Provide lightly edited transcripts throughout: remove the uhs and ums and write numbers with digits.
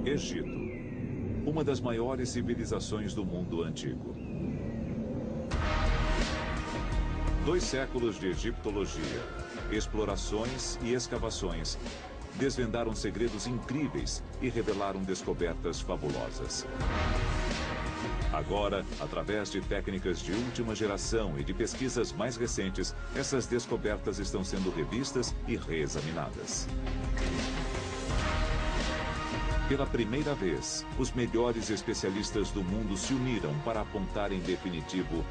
Egito, uma das maiores civilizações do mundo antigo. 2 séculos de egiptologia, explorações e escavações desvendaram segredos incríveis e revelaram descobertas fabulosas. Agora, através de técnicas de última geração e de pesquisas mais recentes, essas descobertas estão sendo revistas e reexaminadas. Pela primeira vez, os melhores especialistas do mundo se uniram para apontar em definitivo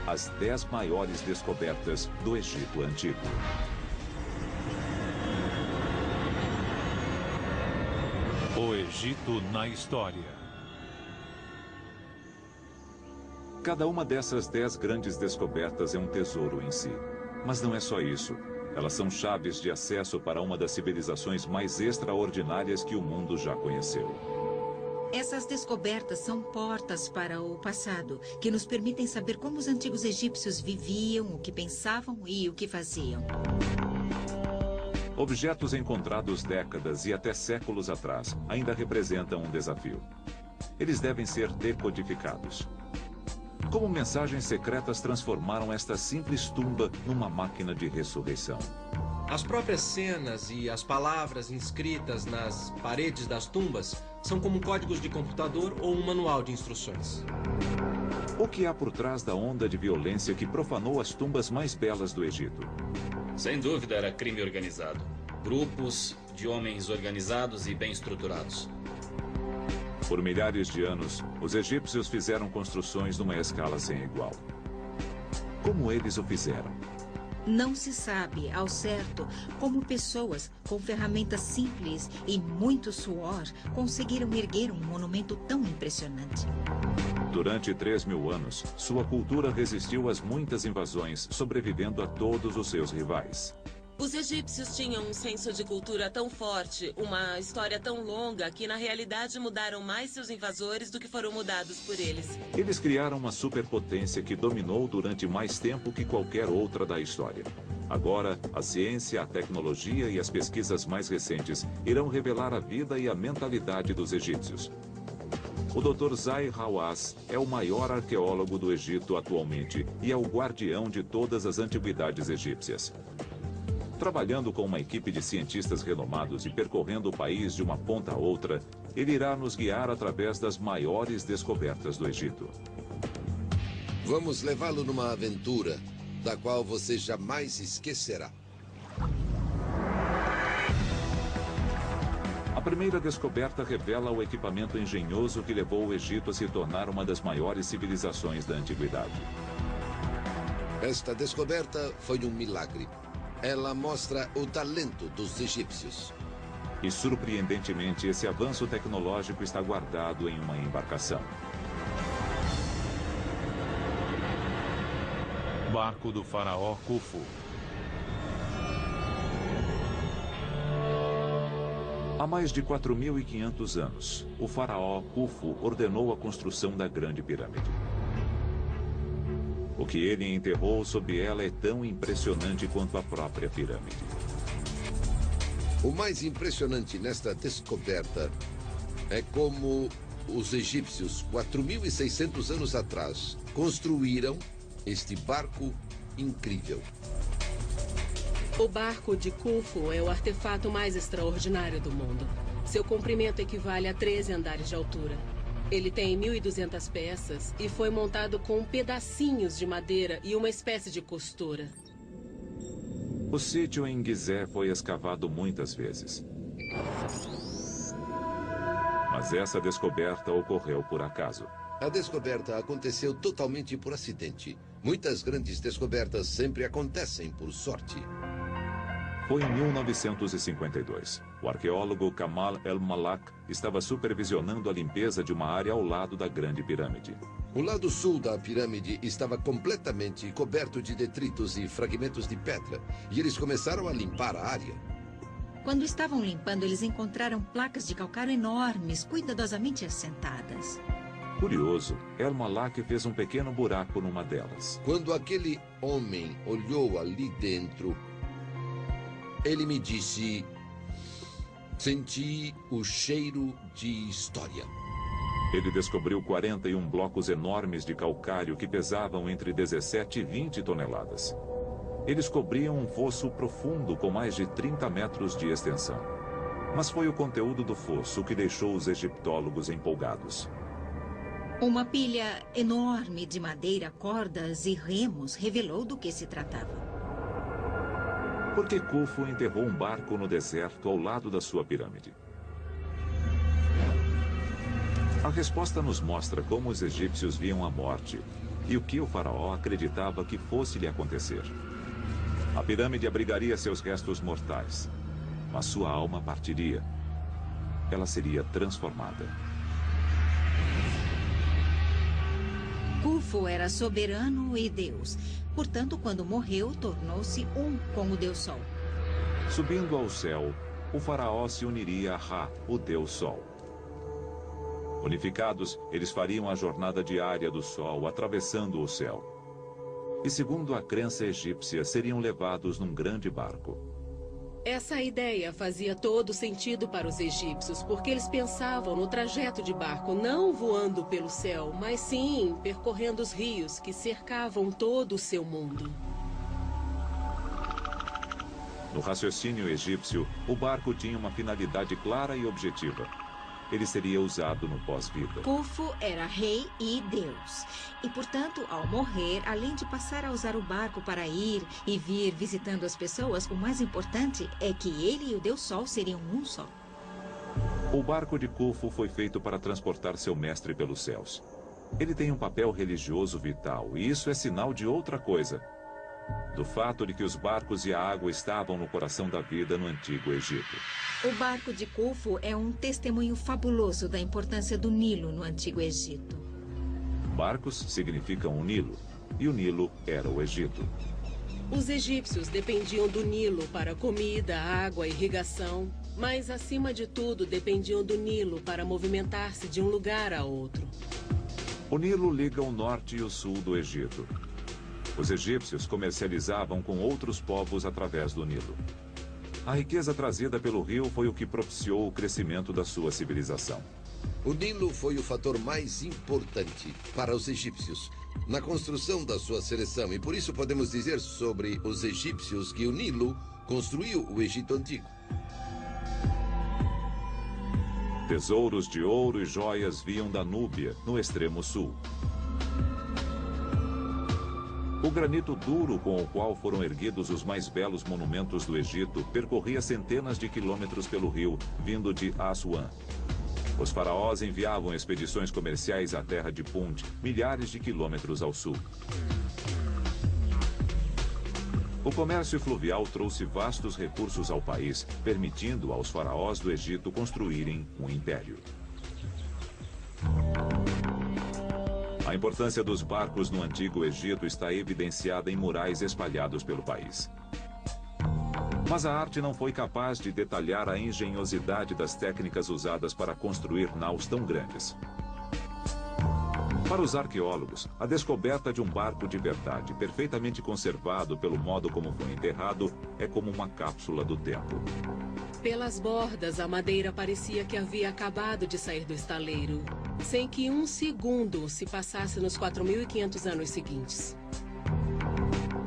as 10 maiores descobertas do Egito Antigo. O Egito na história. Cada uma dessas 10 grandes descobertas é um tesouro em si. Mas não é só isso. Elas são chaves de acesso para uma das civilizações mais extraordinárias que o mundo já conheceu. Essas descobertas são portas para o passado, que nos permitem saber como os antigos egípcios viviam, o que pensavam e o que faziam. Objetos encontrados décadas e até séculos atrás ainda representam um desafio. Eles devem ser decodificados. Como mensagens secretas transformaram esta simples tumba numa máquina de ressurreição. As próprias cenas e as palavras inscritas nas paredes das tumbas são como códigos de computador ou um manual de instruções. O que há por trás da onda de violência que profanou as tumbas mais belas do Egito? Sem dúvida era crime organizado. Grupos de homens organizados e bem estruturados. Por milhares de anos, os egípcios fizeram construções numa escala sem igual. Como eles o fizeram? Não se sabe, ao certo, como pessoas com ferramentas simples e muito suor conseguiram erguer um monumento tão impressionante. Durante 3.000 anos, sua cultura resistiu às muitas invasões, sobrevivendo a todos os seus rivais. Os egípcios tinham um senso de cultura tão forte, uma história tão longa, que na realidade mudaram mais seus invasores do que foram mudados por eles. Eles criaram uma superpotência que dominou durante mais tempo que qualquer outra da história. Agora, a ciência, a tecnologia e as pesquisas mais recentes irão revelar a vida e a mentalidade dos egípcios. O Dr. Zahi Hawass é o maior arqueólogo do Egito atualmente e é o guardião de todas as antiguidades egípcias. Trabalhando com uma equipe de cientistas renomados e percorrendo o país de uma ponta a outra, ele irá nos guiar através das maiores descobertas do Egito. Vamos levá-lo numa aventura da qual você jamais esquecerá. A primeira descoberta revela o equipamento engenhoso que levou o Egito a se tornar uma das maiores civilizações da antiguidade. Esta descoberta foi um milagre. Ela mostra o talento dos egípcios. E, surpreendentemente, esse avanço tecnológico está guardado em uma embarcação. Barco do faraó Khufu. Há mais de 4.500 anos, o faraó Khufu ordenou a construção da Grande Pirâmide. O que ele enterrou sob ela é tão impressionante quanto a própria pirâmide. O mais impressionante nesta descoberta é como os egípcios, 4.600 anos atrás, construíram este barco incrível. O barco de Khufu é o artefato mais extraordinário do mundo. Seu comprimento equivale a 13 andares de altura. Ele tem 1.200 peças e foi montado com pedacinhos de madeira e uma espécie de costura. O sítio em Gizé foi escavado muitas vezes. Mas essa descoberta ocorreu por acaso. A descoberta aconteceu totalmente por acidente. Muitas grandes descobertas sempre acontecem por sorte. Foi em 1952. O arqueólogo Kamal El-Malak estava supervisionando a limpeza de uma área ao lado da Grande Pirâmide. O lado sul da pirâmide estava completamente coberto de detritos e fragmentos de pedra, e eles começaram a limpar a área. Quando estavam limpando, eles encontraram placas de calcário enormes, cuidadosamente assentadas. Curioso, El-Malak fez um pequeno buraco numa delas. Quando aquele homem olhou ali dentro, ele me disse: Senti o cheiro de história. Ele descobriu 41 blocos enormes de calcário que pesavam entre 17 e 20 toneladas. Eles cobriam um fosso profundo com mais de 30 metros de extensão. Mas foi o conteúdo do fosso que deixou os egiptólogos empolgados. Uma pilha enorme de madeira, cordas e remos revelou do que se tratava. Por que Khufu enterrou um barco no deserto ao lado da sua pirâmide? A resposta nos mostra como os egípcios viam a morte e o que o faraó acreditava que fosse lhe acontecer. A pirâmide abrigaria seus restos mortais, mas sua alma partiria. Ela seria transformada. Khufu era soberano e Deus. Portanto, quando morreu, tornou-se um com o Deus Sol. Subindo ao céu, o faraó se uniria a Ra, o Deus Sol. Unificados, eles fariam a jornada diária do Sol, atravessando o céu. E segundo a crença egípcia, seriam levados num grande barco. Essa ideia fazia todo sentido para os egípcios, porque eles pensavam no trajeto de barco não voando pelo céu, mas sim percorrendo os rios que cercavam todo o seu mundo. No raciocínio egípcio, o barco tinha uma finalidade clara e objetiva. Ele seria usado no pós-vida. Khufu era rei e Deus. E, portanto, ao morrer, além de passar a usar o barco para ir e vir visitando as pessoas, o mais importante é que ele e o Deus Sol seriam um só. O barco de Khufu foi feito para transportar seu mestre pelos céus. Ele tem um papel religioso vital, e isso é sinal de outra coisa. Do fato de que os barcos e a água estavam no coração da vida no Antigo Egito. O barco de Khufu é um testemunho fabuloso da importância do Nilo no Antigo Egito. Barcos significam o Nilo, e o Nilo era o Egito. Os egípcios dependiam do Nilo para comida, água e irrigação, mas acima de tudo dependiam do Nilo para movimentar-se de um lugar a outro. O Nilo liga o norte e o sul do Egito. Os egípcios comercializavam com outros povos através do Nilo. A riqueza trazida pelo rio foi o que propiciou o crescimento da sua civilização. O Nilo foi o fator mais importante para os egípcios na construção da sua seleção, e por isso podemos dizer sobre os egípcios que o Nilo construiu o Egito Antigo. Tesouros de ouro e joias vinham da Núbia, no extremo sul. O granito duro com o qual foram erguidos os mais belos monumentos do Egito percorria centenas de quilômetros pelo rio, vindo de Assuã. Os faraós enviavam expedições comerciais à terra de Punt, milhares de quilômetros ao sul. O comércio fluvial trouxe vastos recursos ao país, permitindo aos faraós do Egito construírem um império. A importância dos barcos no Antigo Egito está evidenciada em murais espalhados pelo país. Mas a arte não foi capaz de detalhar a engenhosidade das técnicas usadas para construir naus tão grandes. Para os arqueólogos, a descoberta de um barco de verdade, perfeitamente conservado pelo modo como foi enterrado, é como uma cápsula do tempo. Pelas bordas, a madeira parecia que havia acabado de sair do estaleiro, sem que um segundo se passasse nos 4.500 anos seguintes.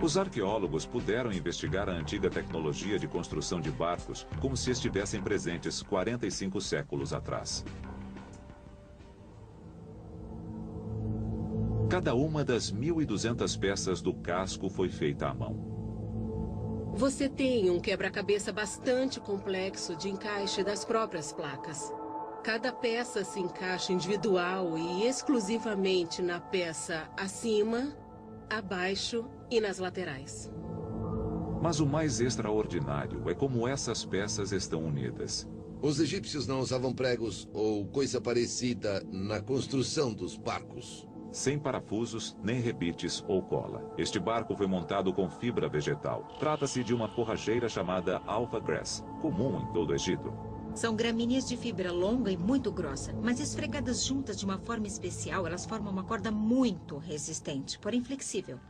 Os arqueólogos puderam investigar a antiga tecnologia de construção de barcos como se estivessem presentes 45 séculos atrás. Cada uma das 1.200 peças do casco foi feita à mão. Você tem um quebra-cabeça bastante complexo de encaixe das próprias placas. Cada peça se encaixa individual e exclusivamente na peça acima, abaixo e nas laterais. Mas o mais extraordinário é como essas peças estão unidas. Os egípcios não usavam pregos ou coisa parecida na construção dos barcos. Sem parafusos, nem rebites ou cola. Este barco foi montado com fibra vegetal. Trata-se de uma forrageira chamada alpha grass, comum em todo o Egito. São gramíneas de fibra longa e muito grossa, mas esfregadas juntas de uma forma especial, elas formam uma corda muito resistente, porém flexível.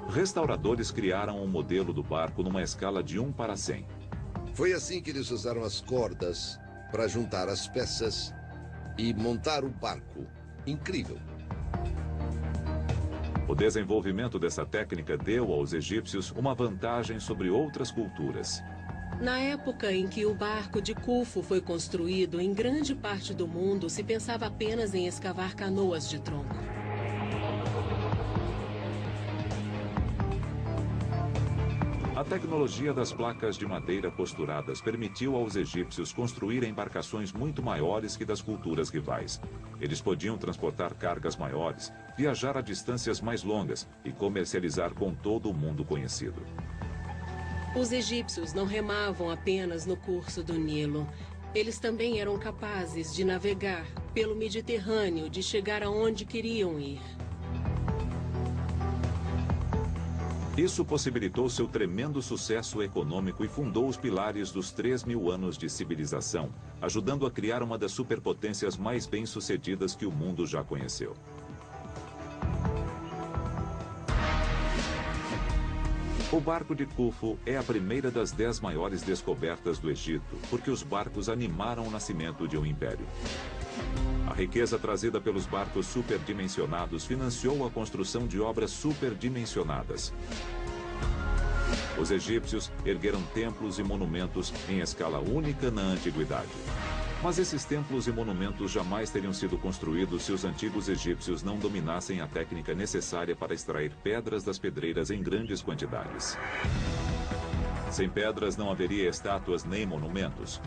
Restauradores criaram um modelo do barco numa escala de 1 para 100. Foi assim que eles usaram as cordas para juntar as peças e montar o barco. Incrível. O desenvolvimento dessa técnica deu aos egípcios uma vantagem sobre outras culturas. Na época em que o barco de Khufu foi construído, em grande parte do mundo se pensava apenas em escavar canoas de tronco. A tecnologia das placas de madeira costuradas permitiu aos egípcios construir embarcações muito maiores que das culturas rivais. Eles podiam transportar cargas maiores, viajar a distâncias mais longas e comercializar com todo o mundo conhecido. Os egípcios não remavam apenas no curso do Nilo. Eles também eram capazes de navegar pelo Mediterrâneo, de chegar aonde queriam ir. Isso possibilitou seu tremendo sucesso econômico e fundou os pilares dos 3.000 anos de civilização, ajudando a criar uma das superpotências mais bem-sucedidas que o mundo já conheceu. O barco de Khufu é a primeira das 10 maiores descobertas do Egito, porque os barcos animaram o nascimento de um império. A riqueza trazida pelos barcos superdimensionados financiou a construção de obras superdimensionadas. Os egípcios ergueram templos e monumentos em escala única na antiguidade. Mas esses templos e monumentos jamais teriam sido construídos se os antigos egípcios não dominassem a técnica necessária para extrair pedras das pedreiras em grandes quantidades. Sem pedras não haveria estátuas nem monumentos.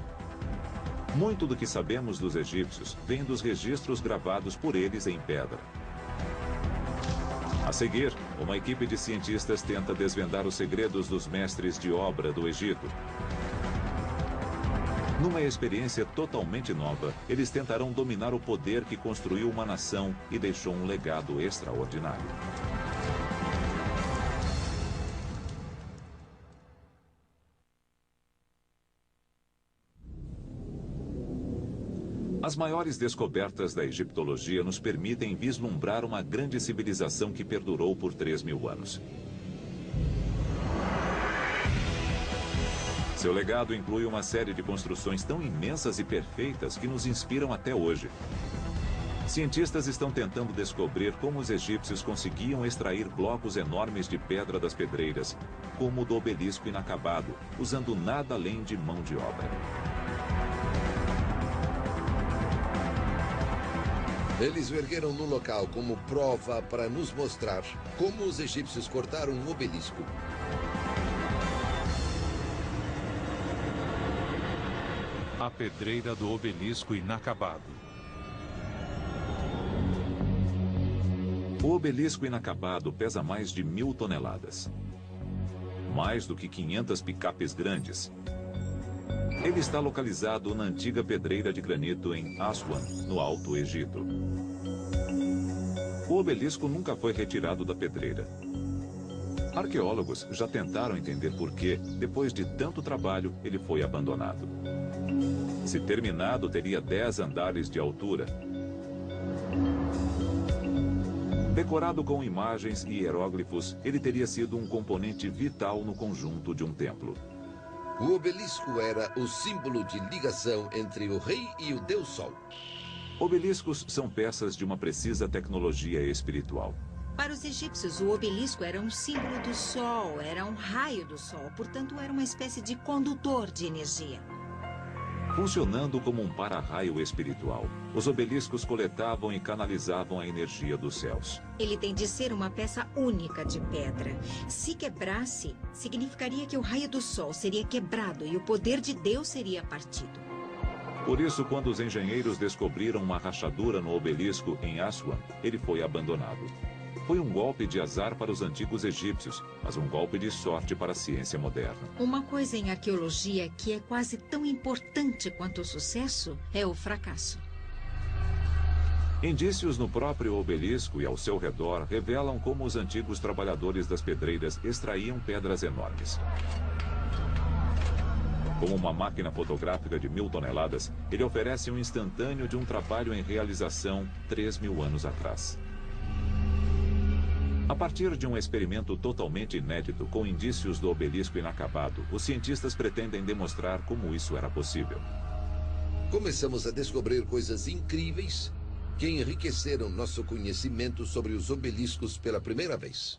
Muito do que sabemos dos egípcios vem dos registros gravados por eles em pedra. A seguir, uma equipe de cientistas tenta desvendar os segredos dos mestres de obra do Egito. Numa experiência totalmente nova, eles tentarão dominar o poder que construiu uma nação e deixou um legado extraordinário. As maiores descobertas da egiptologia nos permitem vislumbrar uma grande civilização que perdurou por 3.000 anos. Seu legado inclui uma série de construções tão imensas e perfeitas que nos inspiram até hoje. Cientistas estão tentando descobrir como os egípcios conseguiam extrair blocos enormes de pedra das pedreiras, como o do obelisco inacabado, usando nada além de mão de obra. Eles o ergueram no local como prova para nos mostrar como os egípcios cortaram um obelisco. A pedreira do obelisco inacabado. O obelisco inacabado pesa mais de 1.000 toneladas. Mais do que 500 picapes grandes. Ele está localizado na antiga pedreira de granito em Aswan, no Alto Egito. O obelisco nunca foi retirado da pedreira. Arqueólogos já tentaram entender por que, depois de tanto trabalho, ele foi abandonado. Se terminado, teria 10 andares de altura. Decorado com imagens e hieróglifos, ele teria sido um componente vital no conjunto de um templo. O obelisco era o símbolo de ligação entre o rei e o Deus Sol. Obeliscos são peças de uma precisa tecnologia espiritual. Para os egípcios, o obelisco era um símbolo do sol, era um raio do sol, portanto era uma espécie de condutor de energia. Funcionando como um para-raio espiritual, os obeliscos coletavam e canalizavam a energia dos céus. Ele tem de ser uma peça única de pedra. Se quebrasse, significaria que o raio do sol seria quebrado e o poder de Deus seria partido. Por isso, quando os engenheiros descobriram uma rachadura no obelisco em Aswan, ele foi abandonado. Foi um golpe de azar para os antigos egípcios, mas um golpe de sorte para a ciência moderna. Uma coisa em arqueologia que é quase tão importante quanto o sucesso é o fracasso. Indícios no próprio obelisco e ao seu redor revelam como os antigos trabalhadores das pedreiras extraíam pedras enormes. Com uma máquina fotográfica de 1.000 toneladas, ele oferece um instantâneo de um trabalho em realização 3.000 anos atrás. A partir de um experimento totalmente inédito com indícios do obelisco inacabado, os cientistas pretendem demonstrar como isso era possível. Começamos a descobrir coisas incríveis que enriqueceram nosso conhecimento sobre os obeliscos pela primeira vez.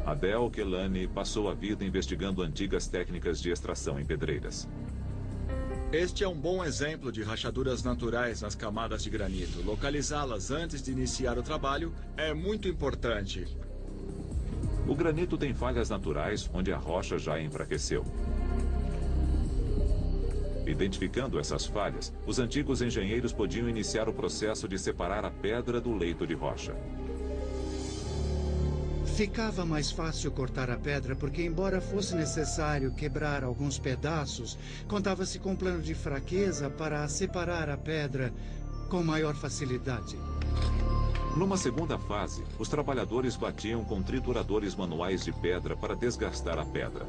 Adel Kelani passou a vida investigando antigas técnicas de extração em pedreiras. Este é um bom exemplo de rachaduras naturais nas camadas de granito. Localizá-las antes de iniciar o trabalho é muito importante. O granito tem falhas naturais onde a rocha já enfraqueceu. Identificando essas falhas, os antigos engenheiros podiam iniciar o processo de separar a pedra do leito de rocha. Ficava mais fácil cortar a pedra porque, embora fosse necessário quebrar alguns pedaços, contava-se com um plano de fraqueza para separar a pedra com maior facilidade. Numa segunda fase, os trabalhadores batiam com trituradores manuais de pedra para desgastar a pedra.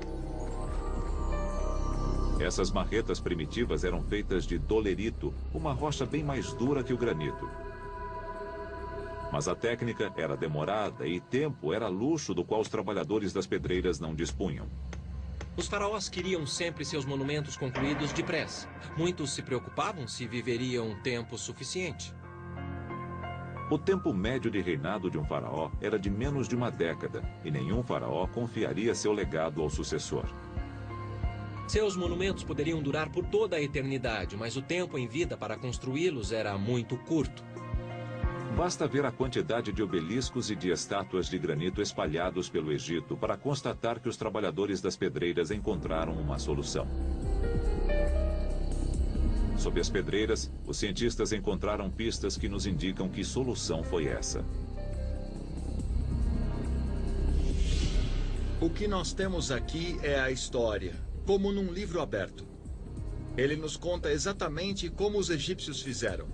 Essas marretas primitivas eram feitas de dolerito, uma rocha bem mais dura que o granito. Mas a técnica era demorada e tempo era luxo do qual os trabalhadores das pedreiras não dispunham. Os faraós queriam sempre seus monumentos concluídos depressa. Muitos se preocupavam se viveriam tempo suficiente. O tempo médio de reinado de um faraó era de menos de uma década, e nenhum faraó confiaria seu legado ao sucessor. Seus monumentos poderiam durar por toda a eternidade, mas o tempo em vida para construí-los era muito curto. Basta ver a quantidade de obeliscos e de estátuas de granito espalhados pelo Egito para constatar que os trabalhadores das pedreiras encontraram uma solução. Sob as pedreiras, os cientistas encontraram pistas que nos indicam que solução foi essa. O que nós temos aqui é a história, como num livro aberto. Ele nos conta exatamente como os egípcios fizeram.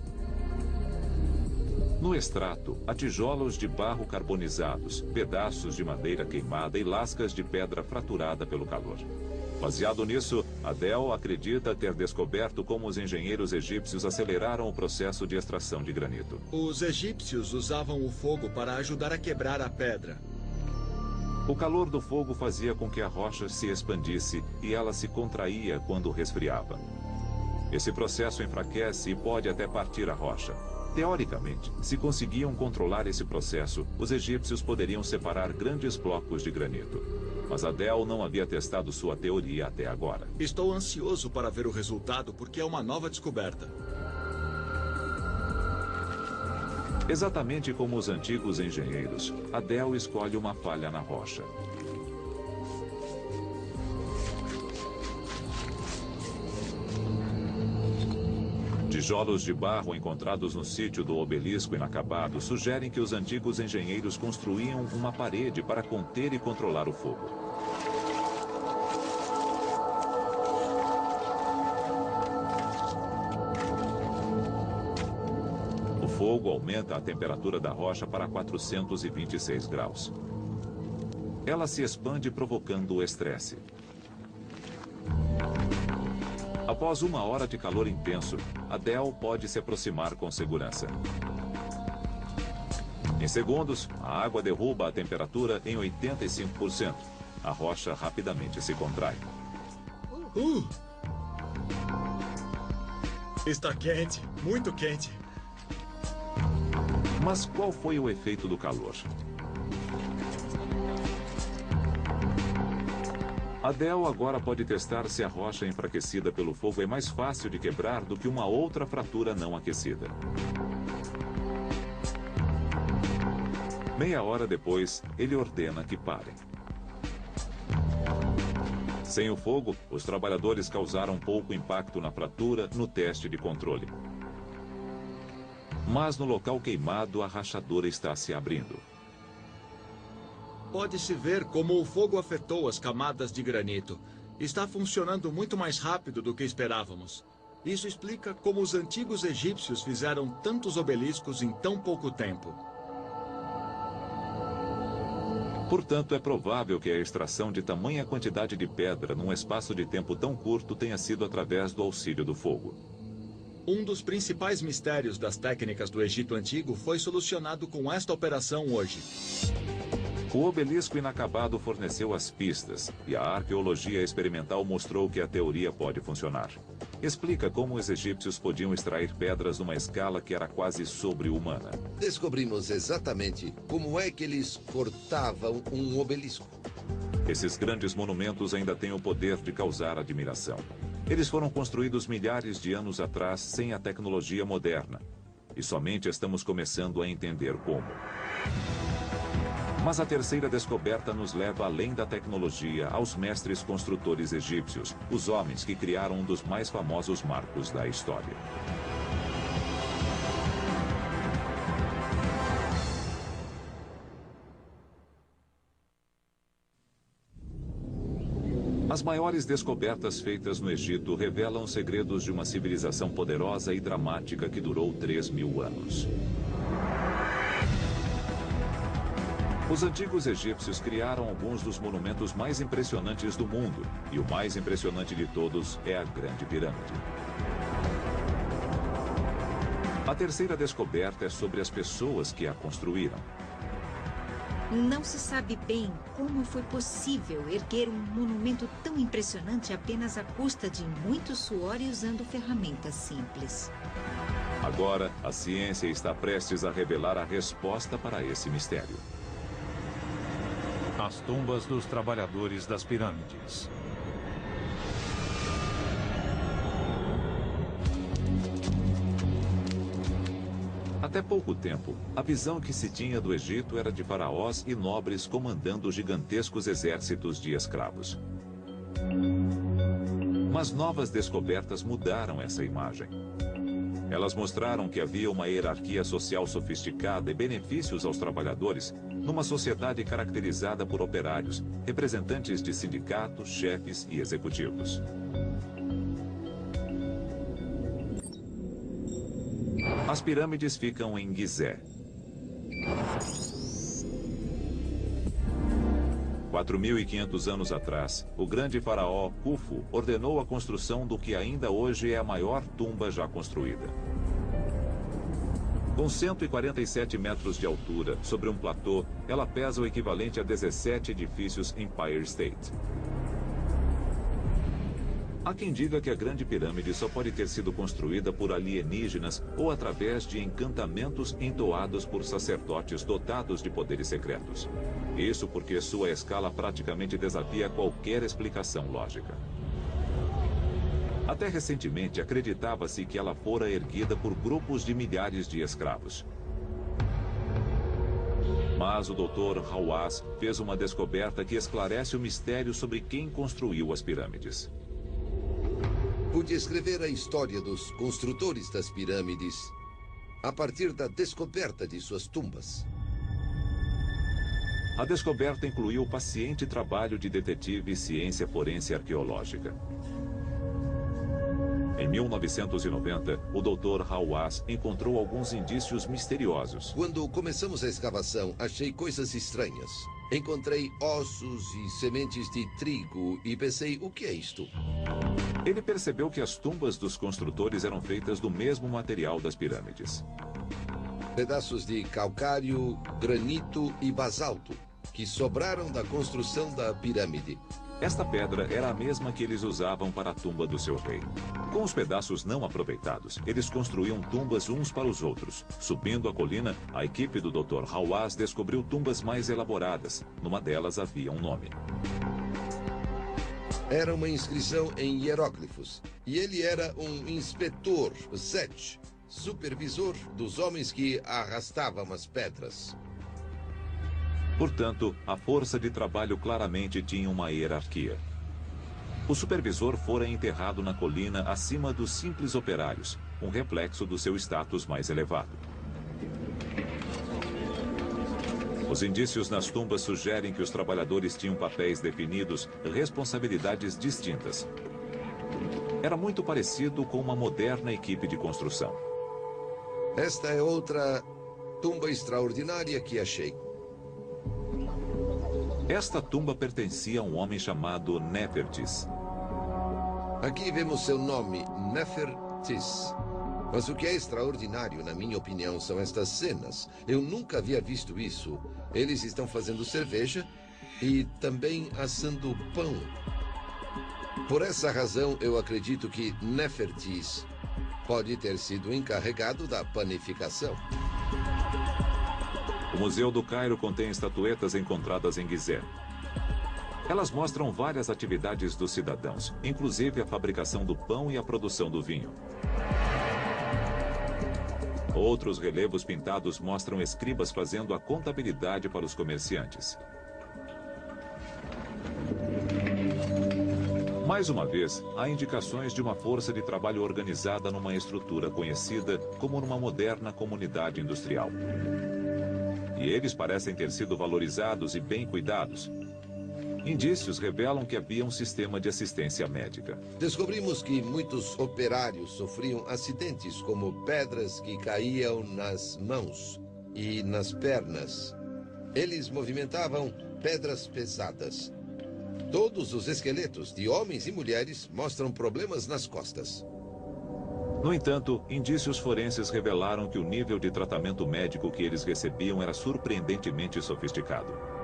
No extrato, há tijolos de barro carbonizados, pedaços de madeira queimada e lascas de pedra fraturada pelo calor. Baseado nisso, Adel acredita ter descoberto como os engenheiros egípcios aceleraram o processo de extração de granito. Os egípcios usavam o fogo para ajudar a quebrar a pedra. O calor do fogo fazia com que a rocha se expandisse e ela se contraía quando resfriava. Esse processo enfraquece e pode até partir a rocha. Teoricamente, se conseguiam controlar esse processo, os egípcios poderiam separar grandes blocos de granito. Mas Adel não havia testado sua teoria até agora. Estou ansioso para ver o resultado porque é uma nova descoberta. Exatamente como os antigos engenheiros, Adel escolhe uma falha na rocha. Tijolos de barro encontrados no sítio do obelisco inacabado sugerem que os antigos engenheiros construíam uma parede para conter e controlar o fogo. O fogo aumenta a temperatura da rocha para 426 graus. Ela se expande provocando o estresse. Após 1 hora de calor intenso, Adel pode se aproximar com segurança. Em segundos, a água derruba a temperatura em 85%. A rocha rapidamente se contrai. Está quente, muito quente. Mas qual foi o efeito do calor? Adel agora pode testar se a rocha enfraquecida pelo fogo é mais fácil de quebrar do que uma outra fratura não aquecida. Meia hora depois, ele ordena que parem. Sem o fogo, os trabalhadores causaram pouco impacto na fratura no teste de controle. Mas no local queimado, a rachadura está se abrindo. Pode-se ver como o fogo afetou as camadas de granito. Está funcionando muito mais rápido do que esperávamos. Isso explica como os antigos egípcios fizeram tantos obeliscos em tão pouco tempo. Portanto, é provável que a extração de tamanha quantidade de pedra num espaço de tempo tão curto tenha sido através do auxílio do fogo. Um dos principais mistérios das técnicas do Egito Antigo foi solucionado com esta operação hoje. O obelisco inacabado forneceu as pistas, e a arqueologia experimental mostrou que a teoria pode funcionar. Explica como os egípcios podiam extrair pedras numa escala que era quase sobre-humana. Descobrimos exatamente como é que eles cortavam um obelisco. Esses grandes monumentos ainda têm o poder de causar admiração. Eles foram construídos milhares de anos atrás sem a tecnologia moderna. E somente estamos começando a entender como. Mas a terceira descoberta nos leva além da tecnologia aos mestres construtores egípcios, os homens que criaram um dos mais famosos marcos da história. As maiores descobertas feitas no Egito revelam os segredos de uma civilização poderosa e dramática que durou 3.000 anos. Os antigos egípcios criaram alguns dos monumentos mais impressionantes do mundo, e o mais impressionante de todos é a Grande Pirâmide. A terceira descoberta é sobre as pessoas que a construíram. Não se sabe bem como foi possível erguer um monumento tão impressionante apenas à custa de muito suor e usando ferramentas simples. Agora, a ciência está prestes a revelar a resposta para esse mistério. As tumbas dos trabalhadores das pirâmides. Até pouco tempo, a visão que se tinha do Egito era de faraós e nobres comandando gigantescos exércitos de escravos. Mas novas descobertas mudaram essa imagem. Elas mostraram que havia uma hierarquia social sofisticada e benefícios aos trabalhadores, numa sociedade caracterizada por operários, representantes de sindicatos, chefes e executivos. As pirâmides ficam em Gizé. 4.500 anos atrás, o grande faraó Khufu ordenou a construção do que ainda hoje é a maior tumba já construída. Com 147 metros de altura, sobre um platô, ela pesa o equivalente a 17 edifícios Empire State. Há quem diga que a Grande Pirâmide só pode ter sido construída por alienígenas ou através de encantamentos entoados por sacerdotes dotados de poderes secretos. Isso porque sua escala praticamente desafia qualquer explicação lógica. Até recentemente, acreditava-se que ela fora erguida por grupos de milhares de escravos. Mas o Dr. Hawass fez uma descoberta que esclarece o mistério sobre quem construiu as pirâmides. Pude escrever a história dos construtores das pirâmides a partir da descoberta de suas tumbas. A descoberta incluiu o paciente trabalho de detetive e ciência forense arqueológica. Em 1990, o Dr. Hawass encontrou alguns indícios misteriosos. Quando começamos a escavação, achei coisas estranhas. Encontrei ossos e sementes de trigo e pensei, o que é isto? Ele percebeu que as tumbas dos construtores eram feitas do mesmo material das pirâmides. Pedaços de calcário, granito e basalto, que sobraram da construção da pirâmide. Esta pedra era a mesma que eles usavam para a tumba do seu rei. Com os pedaços não aproveitados, eles construíam tumbas uns para os outros. Subindo a colina, a equipe do Dr. Hawass descobriu tumbas mais elaboradas. Numa delas havia um nome. Era uma inscrição em hieróglifos. E ele era um inspetor, Set, supervisor dos homens que arrastavam as pedras. Portanto, a força de trabalho claramente tinha uma hierarquia. O supervisor fora enterrado na colina acima dos simples operários, um reflexo do seu status mais elevado. Os indícios nas tumbas sugerem que os trabalhadores tinham papéis definidos, responsabilidades distintas. Era muito parecido com uma moderna equipe de construção. Esta é outra tumba extraordinária que achei. Esta tumba pertencia a um homem chamado Nefertis. Aqui vemos seu nome, Nefertis. Mas o que é extraordinário, na minha opinião, são estas cenas. Eu nunca havia visto isso. Eles estão fazendo cerveja e também assando pão. Por essa razão, eu acredito que Nefertis pode ter sido encarregado da panificação. O Museu do Cairo contém estatuetas encontradas em Gizé. Elas mostram várias atividades dos cidadãos, inclusive a fabricação do pão e a produção do vinho. Outros relevos pintados mostram escribas fazendo a contabilidade para os comerciantes. Mais uma vez, há indicações de uma força de trabalho organizada numa estrutura conhecida como numa moderna comunidade industrial. E eles parecem ter sido valorizados e bem cuidados. Indícios revelam que havia um sistema de assistência médica. Descobrimos que muitos operários sofriam acidentes, como pedras que caíam nas mãos e nas pernas. Eles movimentavam pedras pesadas. Todos os esqueletos de homens e mulheres mostram problemas nas costas. No entanto, indícios forenses revelaram que o nível de tratamento médico que eles recebiam era surpreendentemente sofisticado.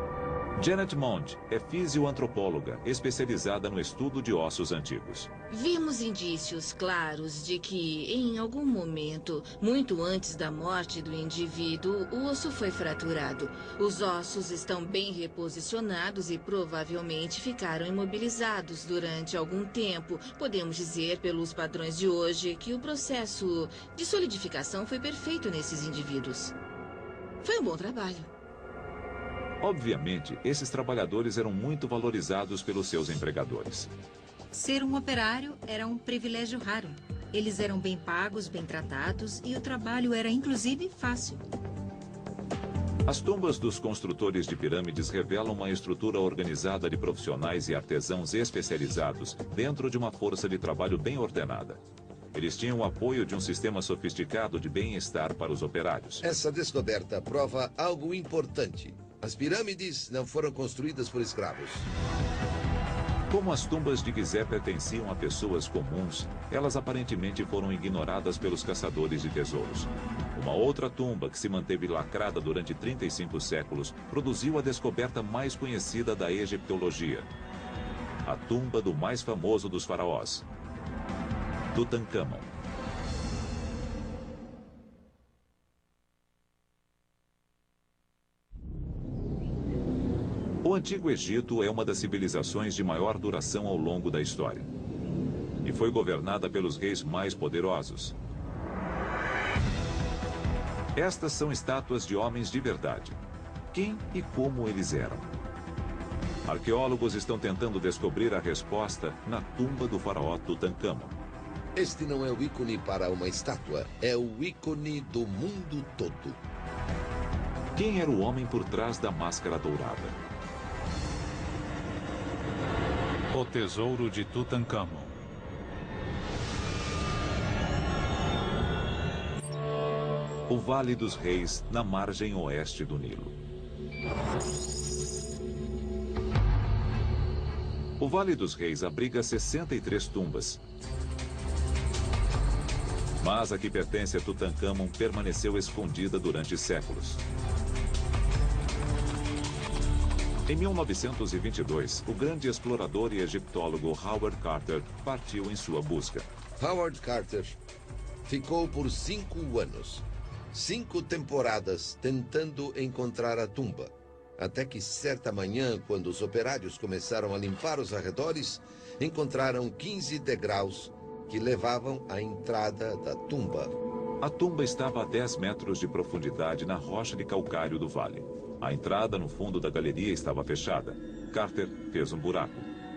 Janet Mond é fisioantropóloga, especializada no estudo de ossos antigos. Vimos indícios claros de que, em algum momento, muito antes da morte do indivíduo, o osso foi fraturado. Os ossos estão bem reposicionados e provavelmente ficaram imobilizados durante algum tempo. Podemos dizer, pelos padrões de hoje, que o processo de solidificação foi perfeito nesses indivíduos. Foi um bom trabalho. Obviamente, esses trabalhadores eram muito valorizados pelos seus empregadores. Ser um operário era um privilégio raro. Eles eram bem pagos, bem tratados e o trabalho era, inclusive, fácil. As tumbas dos construtores de pirâmides revelam uma estrutura organizada de profissionais e artesãos especializados dentro de uma força de trabalho bem ordenada. Eles tinham o apoio de um sistema sofisticado de bem-estar para os operários. Essa descoberta prova algo importante. As pirâmides não foram construídas por escravos. Como as tumbas de Gizé pertenciam a pessoas comuns, elas aparentemente foram ignoradas pelos caçadores de tesouros. Uma outra tumba, que se manteve lacrada durante 35 séculos, produziu a descoberta mais conhecida da egiptologia. A tumba do mais famoso dos faraós, Tutancâmon. O Antigo Egito é uma das civilizações de maior duração ao longo da história. E foi governada pelos reis mais poderosos. Estas são estátuas de homens de verdade. Quem e como eles eram? Arqueólogos estão tentando descobrir a resposta na tumba do faraó Tutancâmon. Este não é o ícone para uma estátua, é o ícone do mundo todo. Quem era o homem por trás da máscara dourada? O tesouro de Tutancâmon. O Vale dos Reis, na margem oeste do Nilo. O Vale dos Reis abriga 63 tumbas. Mas a que pertence a Tutancâmon permaneceu escondida durante séculos. Em 1922, o grande explorador e egiptólogo Howard Carter partiu em sua busca. Howard Carter ficou por 5 anos, 5 temporadas tentando encontrar a tumba. Até que certa manhã, quando os operários começaram a limpar os arredores, encontraram 15 degraus que levavam à entrada da tumba. A tumba estava a 10 metros de profundidade na rocha de calcário do vale. A entrada no fundo da galeria estava fechada. Carter fez um buraco.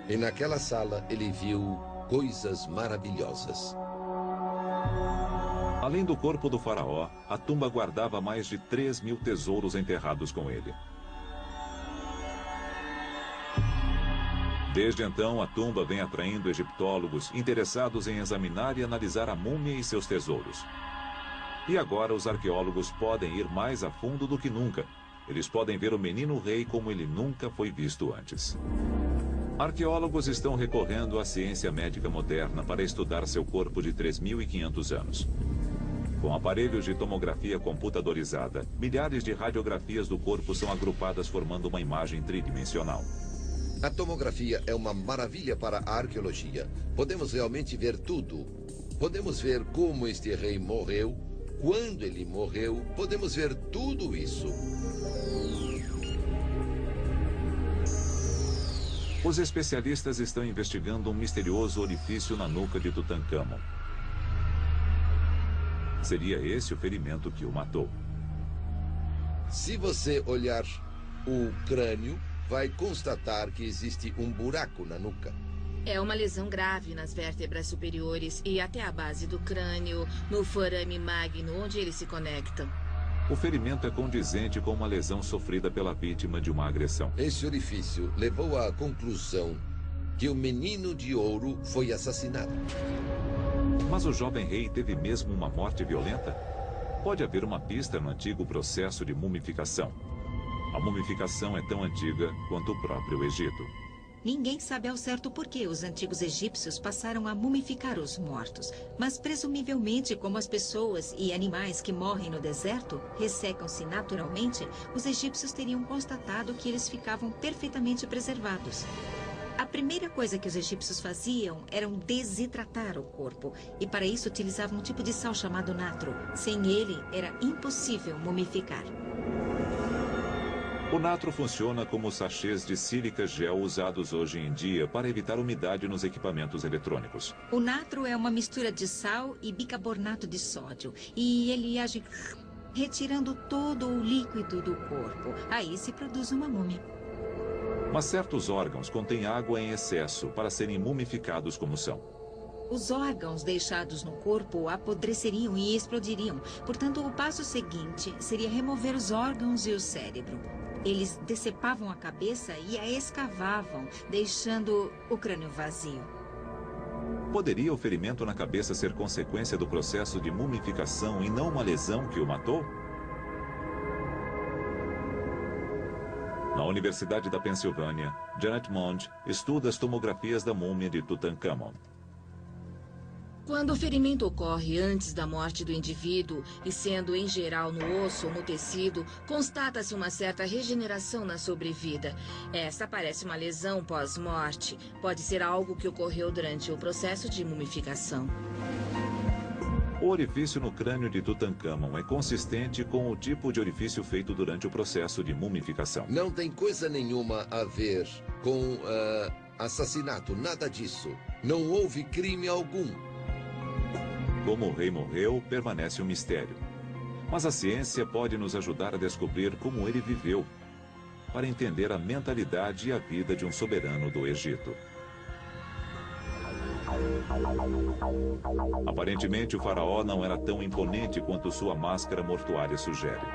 E naquela sala ele viu coisas maravilhosas. Além do corpo do faraó, a tumba guardava mais de 3.000 tesouros enterrados com ele. Desde então, a tumba vem atraindo egiptólogos interessados em examinar e analisar a múmia e seus tesouros. E agora os arqueólogos podem ir mais a fundo do que nunca. Eles podem ver o menino rei como ele nunca foi visto antes. Arqueólogos estão recorrendo à ciência médica moderna para estudar seu corpo de 3.500 anos. Com aparelhos de tomografia computadorizada, milhares de radiografias do corpo são agrupadas formando uma imagem tridimensional. A tomografia é uma maravilha para a arqueologia. Podemos realmente ver tudo. Podemos ver como este rei morreu, quando ele morreu. Podemos ver tudo isso. Os especialistas estão investigando um misterioso orifício na nuca de Tutancâmon. Seria esse o ferimento que o matou. Se você olhar o crânio, vai constatar que existe um buraco na nuca. É uma lesão grave nas vértebras superiores e até a base do crânio, no forame magno, onde eles se conectam. O ferimento é condizente com uma lesão sofrida pela vítima de uma agressão. Esse orifício levou à conclusão que o menino de ouro foi assassinado. Mas o jovem rei teve mesmo uma morte violenta? Pode haver uma pista no antigo processo de mumificação. A mumificação é tão antiga quanto o próprio Egito. Ninguém sabe ao certo por que os antigos egípcios passaram a mumificar os mortos. Mas presumivelmente, como as pessoas e animais que morrem no deserto ressecam-se naturalmente, os egípcios teriam constatado que eles ficavam perfeitamente preservados. A primeira coisa que os egípcios faziam era desidratar o corpo. E para isso utilizavam um tipo de sal chamado natro. Sem ele, era impossível mumificar. O natro funciona como os sachês de sílica gel usados hoje em dia para evitar umidade nos equipamentos eletrônicos. O natro é uma mistura de sal e bicarbonato de sódio. E ele age retirando todo o líquido do corpo. Aí se produz uma múmia. Mas certos órgãos contêm água em excesso para serem mumificados como são. Os órgãos deixados no corpo apodreceriam e explodiriam. Portanto, o passo seguinte seria remover os órgãos e o cérebro. Eles decepavam a cabeça e a escavavam, deixando o crânio vazio. Poderia o ferimento na cabeça ser consequência do processo de mumificação e não uma lesão que o matou? Na Universidade da Pensilvânia, Janet Mond estuda as tomografias da múmia de Tutancâmon. Quando o ferimento ocorre antes da morte do indivíduo, e sendo em geral no osso ou no tecido, constata-se uma certa regeneração na sobrevida. Esta parece uma lesão pós-morte. Pode ser algo que ocorreu durante o processo de mumificação. O orifício no crânio de Tutancâmon é consistente com o tipo de orifício feito durante o processo de mumificação. Não tem coisa nenhuma a ver com assassinato, nada disso. Não houve crime algum. Como o rei morreu, permanece um mistério. Mas a ciência pode nos ajudar a descobrir como ele viveu, para entender a mentalidade e a vida de um soberano do Egito. Aparentemente, o faraó não era tão imponente quanto sua máscara mortuária sugere.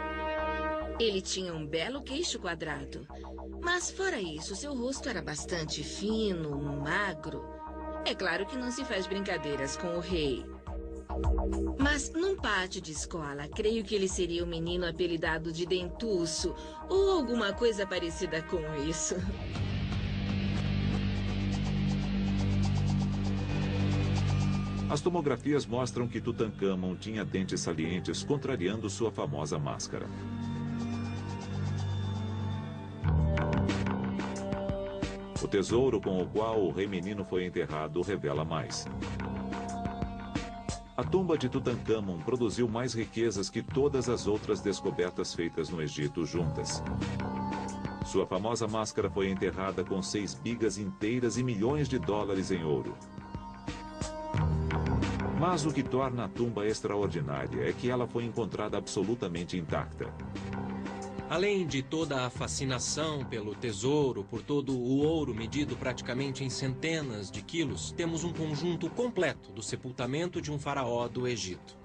Ele tinha um belo queixo quadrado. Mas fora isso, seu rosto era bastante fino, magro. É claro que não se faz brincadeiras com o rei. Mas num pátio de escola, creio que ele seria um menino apelidado de dentuço ou alguma coisa parecida com isso. As tomografias mostram que Tutancâmon tinha dentes salientes, contrariando sua famosa máscara. O tesouro com o qual o rei menino foi enterrado revela mais. A tumba de Tutancâmon produziu mais riquezas que todas as outras descobertas feitas no Egito juntas. Sua famosa máscara foi enterrada com 6 bigas inteiras e milhões de dólares em ouro. Mas o que torna a tumba extraordinária é que ela foi encontrada absolutamente intacta. Além de toda a fascinação pelo tesouro, por todo o ouro medido praticamente em centenas de quilos, temos um conjunto completo do sepultamento de um faraó do Egito.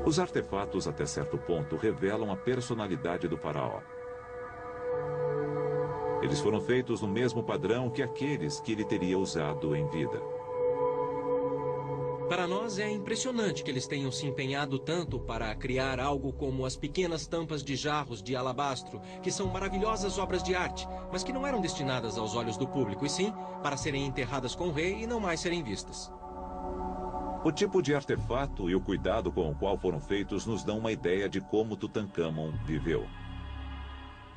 Os artefatos, até certo ponto, revelam a personalidade do faraó. Eles foram feitos no mesmo padrão que aqueles que ele teria usado em vida. Para nós é impressionante que eles tenham se empenhado tanto para criar algo como as pequenas tampas de jarros de alabastro, que são maravilhosas obras de arte, mas que não eram destinadas aos olhos do público, e sim para serem enterradas com o rei e não mais serem vistas. O tipo de artefato e o cuidado com o qual foram feitos nos dão uma ideia de como Tutankhamon viveu.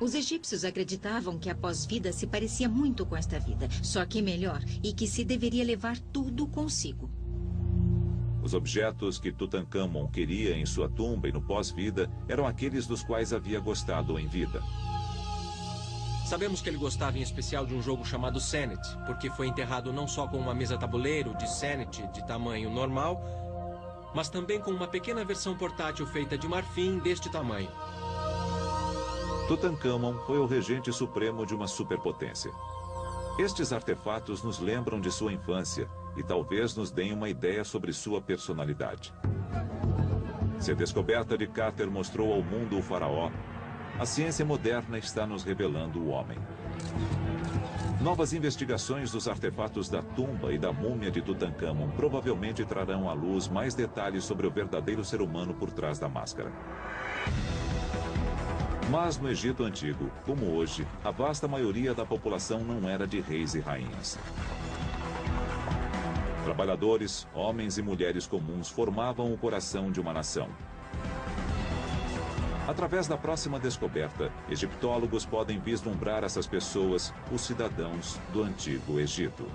Os egípcios acreditavam que a pós-vida se parecia muito com esta vida, só que melhor, e que se deveria levar tudo consigo. Os objetos que Tutankhamon queria em sua tumba e no pós-vida eram aqueles dos quais havia gostado em vida. Sabemos que ele gostava em especial de um jogo chamado Senet, porque foi enterrado não só com uma mesa tabuleiro de Senet de tamanho normal, mas também com uma pequena versão portátil feita de marfim deste tamanho. Tutankhamon foi o regente supremo de uma superpotência. Estes artefatos nos lembram de sua infância e talvez nos deem uma ideia sobre sua personalidade. Se a descoberta de Carter mostrou ao mundo o faraó, a ciência moderna está nos revelando o homem. Novas investigações dos artefatos da tumba e da múmia de Tutankhamon provavelmente trarão à luz mais detalhes sobre o verdadeiro ser humano por trás da máscara. Mas no Egito Antigo, como hoje, a vasta maioria da população não era de reis e rainhas. Trabalhadores, homens e mulheres comuns formavam o coração de uma nação. Através da próxima descoberta, egiptólogos podem vislumbrar essas pessoas, os cidadãos do Antigo Egito.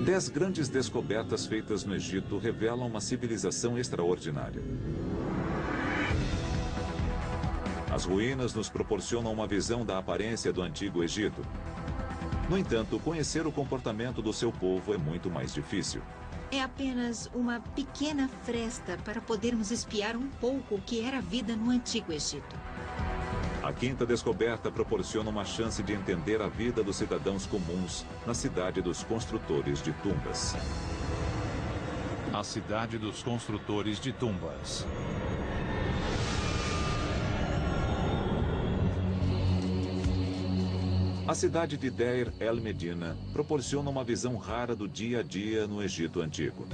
Dez grandes descobertas feitas no Egito revelam uma civilização extraordinária. As ruínas nos proporcionam uma visão da aparência do Antigo Egito. No entanto, conhecer o comportamento do seu povo é muito mais difícil. É apenas uma pequena fresta para podermos espiar um pouco o que era a vida no Antigo Egito. A quinta descoberta proporciona uma chance de entender a vida dos cidadãos comuns na cidade dos construtores de tumbas. A cidade dos construtores de tumbas. A cidade de Deir el-Medina proporciona uma visão rara do dia a dia no Egito Antigo.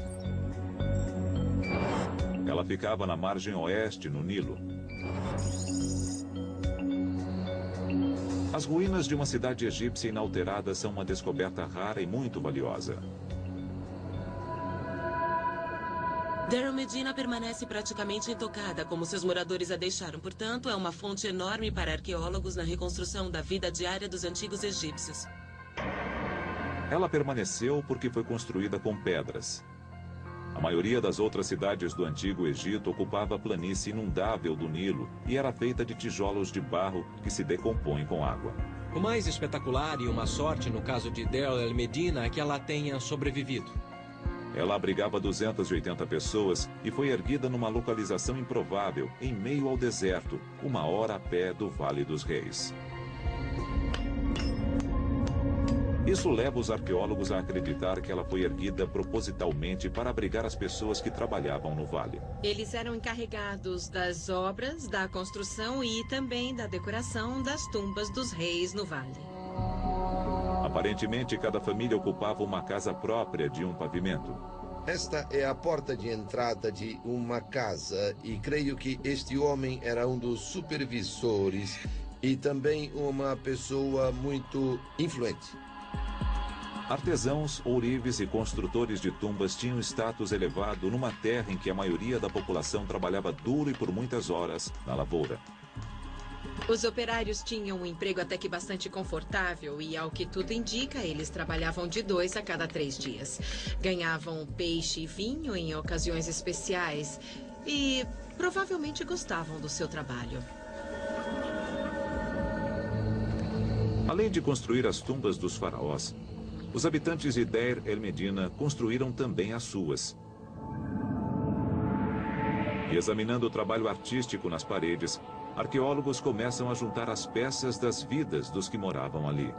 Ela ficava na margem oeste, no Nilo. As ruínas de uma cidade egípcia inalterada são uma descoberta rara e muito valiosa. Deir el-Medina permanece praticamente intocada, como seus moradores a deixaram. Portanto, é uma fonte enorme para arqueólogos na reconstrução da vida diária dos antigos egípcios. Ela permaneceu porque foi construída com pedras. A maioria das outras cidades do Antigo Egito ocupava a planície inundável do Nilo e era feita de tijolos de barro que se decompõem com água. O mais espetacular e uma sorte no caso de Deir el-Medina é que ela tenha sobrevivido. Ela abrigava 280 pessoas e foi erguida numa localização improvável, em meio ao deserto, 1 hora a pé do Vale dos Reis. Isso leva os arqueólogos a acreditar que ela foi erguida propositalmente para abrigar as pessoas que trabalhavam no vale. Eles eram encarregados das obras, da construção e também da decoração das tumbas dos reis no vale. Aparentemente, cada família ocupava uma casa própria de um pavimento. Esta é a porta de entrada de uma casa e creio que este homem era um dos supervisores e também uma pessoa muito influente. Artesãos, ourives e construtores de tumbas tinham status elevado numa terra em que a maioria da população trabalhava duro e por muitas horas na lavoura. Os operários tinham um emprego até que bastante confortável e, ao que tudo indica, eles trabalhavam de 2 a cada 3 dias. Ganhavam peixe e vinho em ocasiões especiais e provavelmente gostavam do seu trabalho. Além de construir as tumbas dos faraós, os habitantes de Deir el-Medina construíram também as suas. E examinando o trabalho artístico nas paredes, arqueólogos começam a juntar as peças das vidas dos que moravam ali.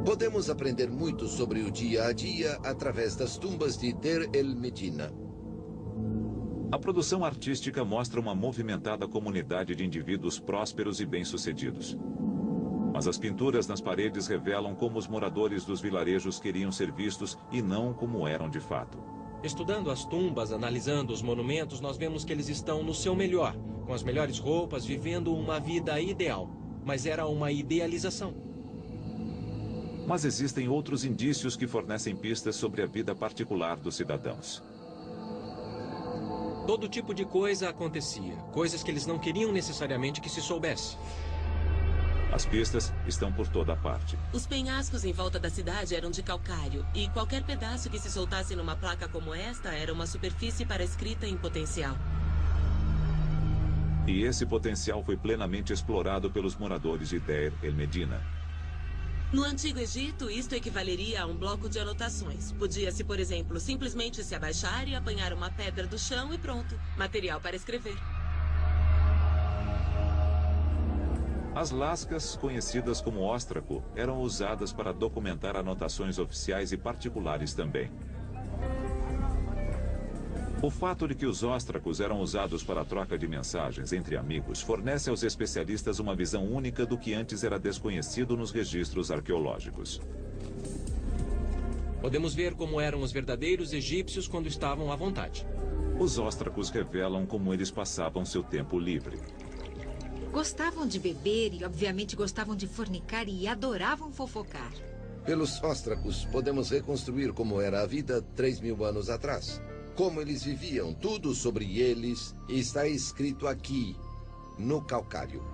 Podemos aprender muito sobre o dia a dia através das tumbas de Deir el-Medina. A produção artística mostra uma movimentada comunidade de indivíduos prósperos e bem-sucedidos. Mas as pinturas nas paredes revelam como os moradores dos vilarejos queriam ser vistos e não como eram de fato. Estudando as tumbas, analisando os monumentos, nós vemos que eles estão no seu melhor, com as melhores roupas, vivendo uma vida ideal. Mas era uma idealização. Mas existem outros indícios que fornecem pistas sobre a vida particular dos cidadãos. Todo tipo de coisa acontecia, coisas que eles não queriam necessariamente que se soubesse. As pistas estão por toda parte. Os penhascos em volta da cidade eram de calcário, e qualquer pedaço que se soltasse numa placa como esta era uma superfície para escrita em potencial. E esse potencial foi plenamente explorado pelos moradores de Deir el-Medina. No Antigo Egito, isto equivaleria a um bloco de anotações. Podia-se, por exemplo, simplesmente se abaixar e apanhar uma pedra do chão e pronto. Material para escrever. As lascas, conhecidas como óstraco, eram usadas para documentar anotações oficiais e particulares também. O fato de que os óstracos eram usados para a troca de mensagens entre amigos fornece aos especialistas uma visão única do que antes era desconhecido nos registros arqueológicos. Podemos ver como eram os verdadeiros egípcios quando estavam à vontade. Os óstracos revelam como eles passavam seu tempo livre. Gostavam de beber e, obviamente, gostavam de fornicar e adoravam fofocar. Pelos óstracos, podemos reconstruir como era a vida 3.000 anos atrás. Como eles viviam, tudo sobre eles está escrito aqui, no calcário.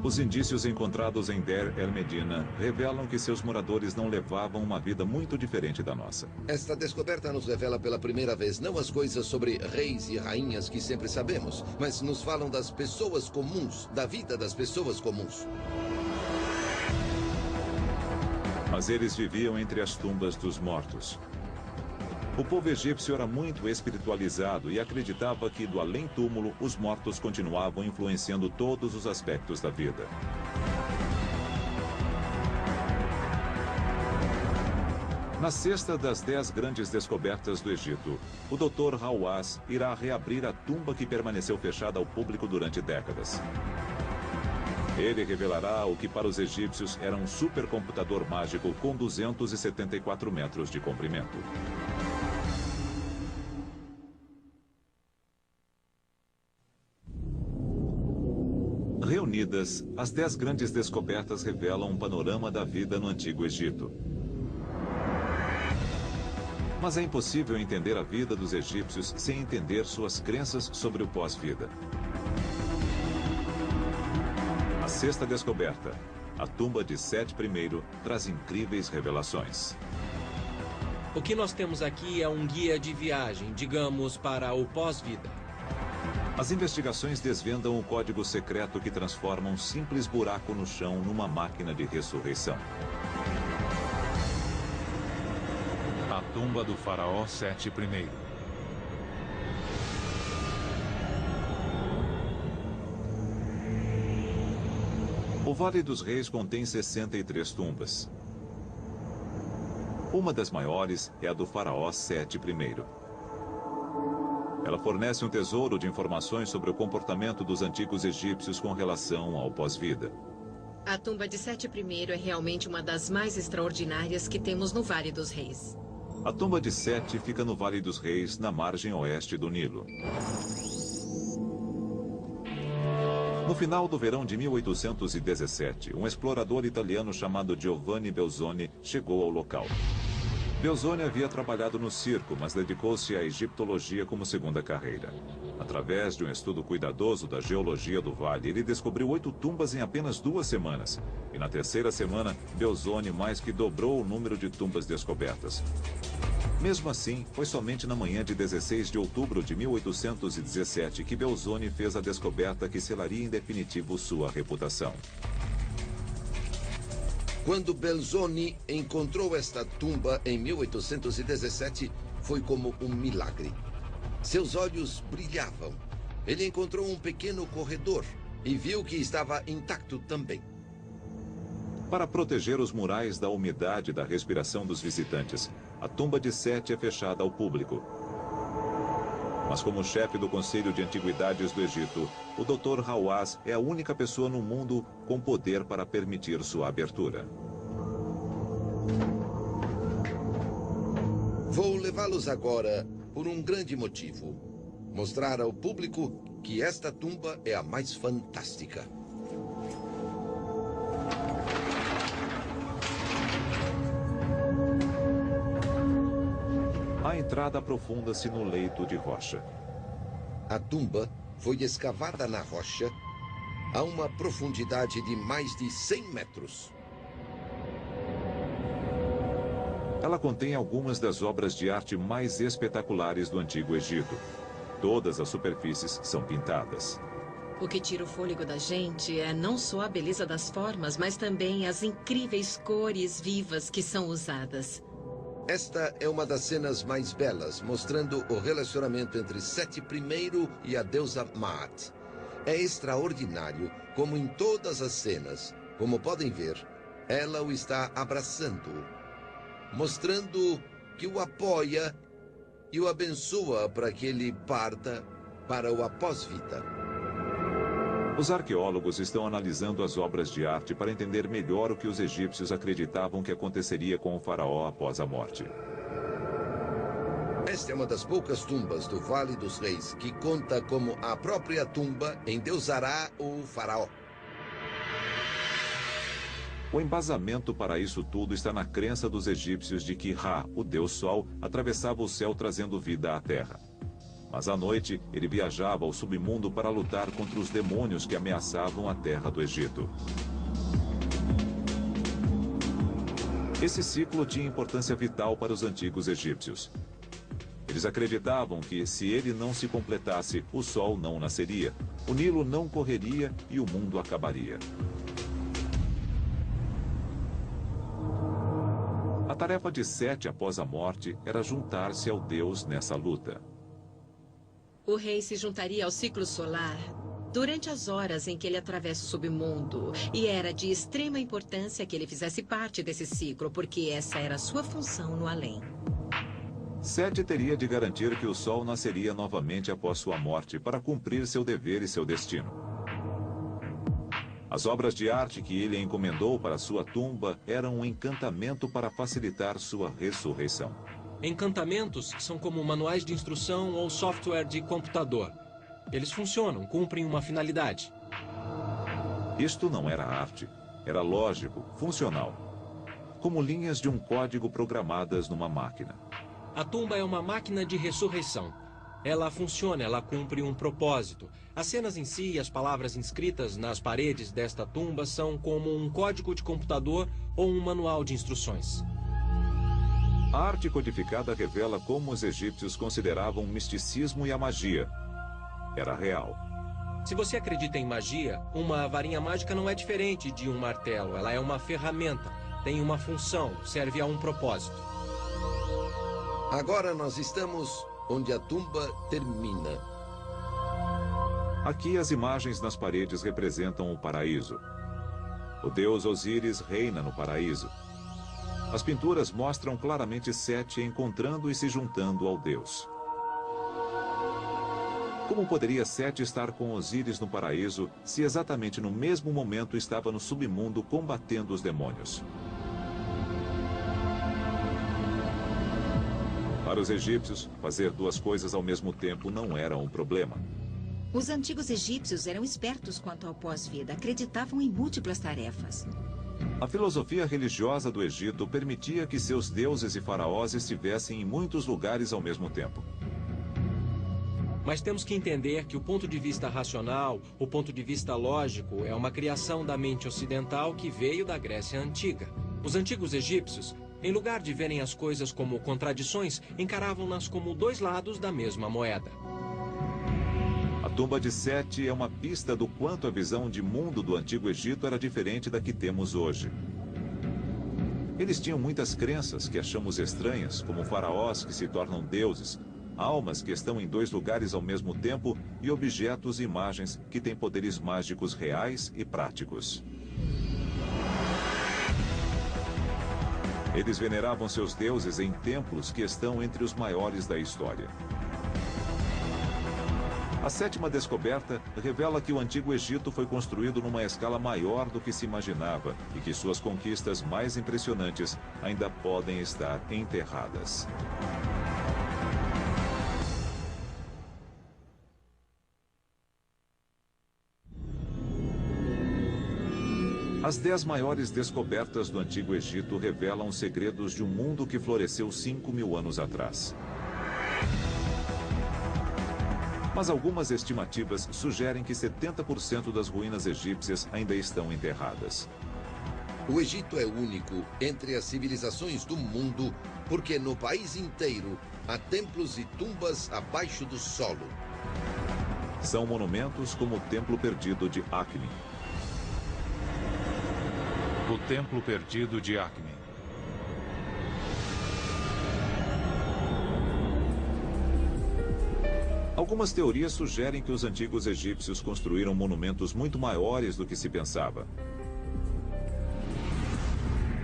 Os indícios encontrados em Deir el-Medina revelam que seus moradores não levavam uma vida muito diferente da nossa. Esta descoberta nos revela pela primeira vez não as coisas sobre reis e rainhas que sempre sabemos, mas nos falam das pessoas comuns, da vida das pessoas comuns. Mas eles viviam entre as tumbas dos mortos. O povo egípcio era muito espiritualizado e acreditava que, do além-túmulo, os mortos continuavam influenciando todos os aspectos da vida. Na sexta das 10 grandes descobertas do Egito, o Dr. Hawass irá reabrir a tumba que permaneceu fechada ao público durante décadas. Ele revelará o que para os egípcios era um supercomputador mágico com 274 metros de comprimento. Reunidas, as 10 grandes descobertas revelam um panorama da vida no Antigo Egito. Mas é impossível entender a vida dos egípcios sem entender suas crenças sobre o pós-vida. A sexta descoberta, a tumba de Sete I, traz incríveis revelações. O que nós temos aqui é um guia de viagem, digamos, para o pós-vida. As investigações desvendam o código secreto que transforma um simples buraco no chão numa máquina de ressurreição. A tumba do faraó Sete I. O Vale dos Reis contém 63 tumbas. Uma das maiores é a do faraó Sete I. Ela fornece um tesouro de informações sobre o comportamento dos antigos egípcios com relação ao pós-vida. A tumba de Sete I é realmente uma das mais extraordinárias que temos no Vale dos Reis. A tumba de Sete fica no Vale dos Reis, na margem oeste do Nilo. No final do verão de 1817, um explorador italiano chamado Giovanni Belzoni chegou ao local. Belzoni havia trabalhado no circo, mas dedicou-se à egiptologia como segunda carreira. Através de um estudo cuidadoso da geologia do vale, ele descobriu 8 tumbas em apenas 2 semanas. E na terceira semana, Belzoni mais que dobrou o número de tumbas descobertas. Mesmo assim, foi somente na manhã de 16 de outubro de 1817 que Belzoni fez a descoberta que selaria em definitivo sua reputação. Quando Belzoni encontrou esta tumba em 1817, foi como um milagre. Seus olhos brilhavam. Ele encontrou um pequeno corredor e viu que estava intacto também. Para proteger os murais da umidade e da respiração dos visitantes, a tumba de Sete é fechada ao público. Mas como chefe do Conselho de Antiguidades do Egito, o Dr. Hawass é a única pessoa no mundo com poder para permitir sua abertura. Vou levá-los agora por um grande motivo. Mostrar ao público que esta tumba é a mais fantástica. A entrada aprofunda-se no leito de rocha. A tumba foi escavada na rocha a uma profundidade de mais de 100 metros. Ela contém algumas das obras de arte mais espetaculares do Antigo Egito. Todas as superfícies são pintadas. O que tira o fôlego da gente é não só a beleza das formas, mas também as incríveis cores vivas que são usadas. Esta é uma das cenas mais belas, mostrando o relacionamento entre Sete I e a deusa Maat. É extraordinário como em todas as cenas, como podem ver, ela o está abraçando, mostrando que o apoia e o abençoa para que ele parta para o após-vida. Os arqueólogos estão analisando as obras de arte para entender melhor o que os egípcios acreditavam que aconteceria com o faraó após a morte. Esta é uma das poucas tumbas do Vale dos Reis que conta como a própria tumba endeusará o faraó. O embasamento para isso tudo está na crença dos egípcios de que Ra, o deus Sol, atravessava o céu trazendo vida à terra. Mas à noite, ele viajava ao submundo para lutar contra os demônios que ameaçavam a terra do Egito. Esse ciclo tinha importância vital para os antigos egípcios. Eles acreditavam que, se ele não se completasse, o sol não nasceria, o Nilo não correria e o mundo acabaria. A tarefa de Sete após a morte era juntar-se ao Deus nessa luta. O rei se juntaria ao ciclo solar durante as horas em que ele atravessa o submundo. E era de extrema importância que ele fizesse parte desse ciclo, porque essa era a sua função no além. Sete teria de garantir que o sol nasceria novamente após sua morte para cumprir seu dever e seu destino. As obras de arte que ele encomendou para sua tumba eram um encantamento para facilitar sua ressurreição. Encantamentos são como manuais de instrução ou software de computador. Eles funcionam, cumprem uma finalidade. Isto não era arte, era lógico, funcional. Como linhas de um código programadas numa máquina. A tumba é uma máquina de ressurreição. Ela funciona, ela cumpre um propósito. As cenas em si e as palavras inscritas nas paredes desta tumba são como um código de computador ou um manual de instruções. A arte codificada revela como os egípcios consideravam o misticismo e a magia. Era real. Se você acredita em magia, uma varinha mágica não é diferente de um martelo. Ela é uma ferramenta, tem uma função, serve a um propósito. Agora nós estamos onde a tumba termina. Aqui as imagens nas paredes representam o paraíso. O deus Osíris reina no paraíso. As pinturas mostram claramente Sete encontrando e se juntando ao deus. Como poderia Sete estar com Osíris no paraíso se exatamente no mesmo momento estava no submundo combatendo os demônios? Para os egípcios, fazer duas coisas ao mesmo tempo não era um problema. Os antigos egípcios eram espertos quanto ao pós-vida, acreditavam em múltiplas tarefas. A filosofia religiosa do Egito permitia que seus deuses e faraós estivessem em muitos lugares ao mesmo tempo. Mas temos que entender que o ponto de vista racional, o ponto de vista lógico, é uma criação da mente ocidental que veio da Grécia Antiga. Os antigos egípcios, em lugar de verem as coisas como contradições, encaravam-nas como dois lados da mesma moeda. A tumba de Sete é uma pista do quanto a visão de mundo do Antigo Egito era diferente da que temos hoje. Eles tinham muitas crenças que achamos estranhas, como faraós que se tornam deuses, almas que estão em dois lugares ao mesmo tempo e objetos e imagens que têm poderes mágicos reais e práticos. Eles veneravam seus deuses em templos que estão entre os maiores da história. A sétima descoberta revela que o Antigo Egito foi construído numa escala maior do que se imaginava e que suas conquistas mais impressionantes ainda podem estar enterradas. As 10 maiores descobertas do Antigo Egito revelam segredos de um mundo que floresceu 5.000 anos atrás. Mas algumas estimativas sugerem que 70% das ruínas egípcias ainda estão enterradas. O Egito é único entre as civilizações do mundo porque no país inteiro há templos e tumbas abaixo do solo. São monumentos como o Templo Perdido de Akhmin. O Templo Perdido de Akhmin. Algumas teorias sugerem que os antigos egípcios construíram monumentos muito maiores do que se pensava.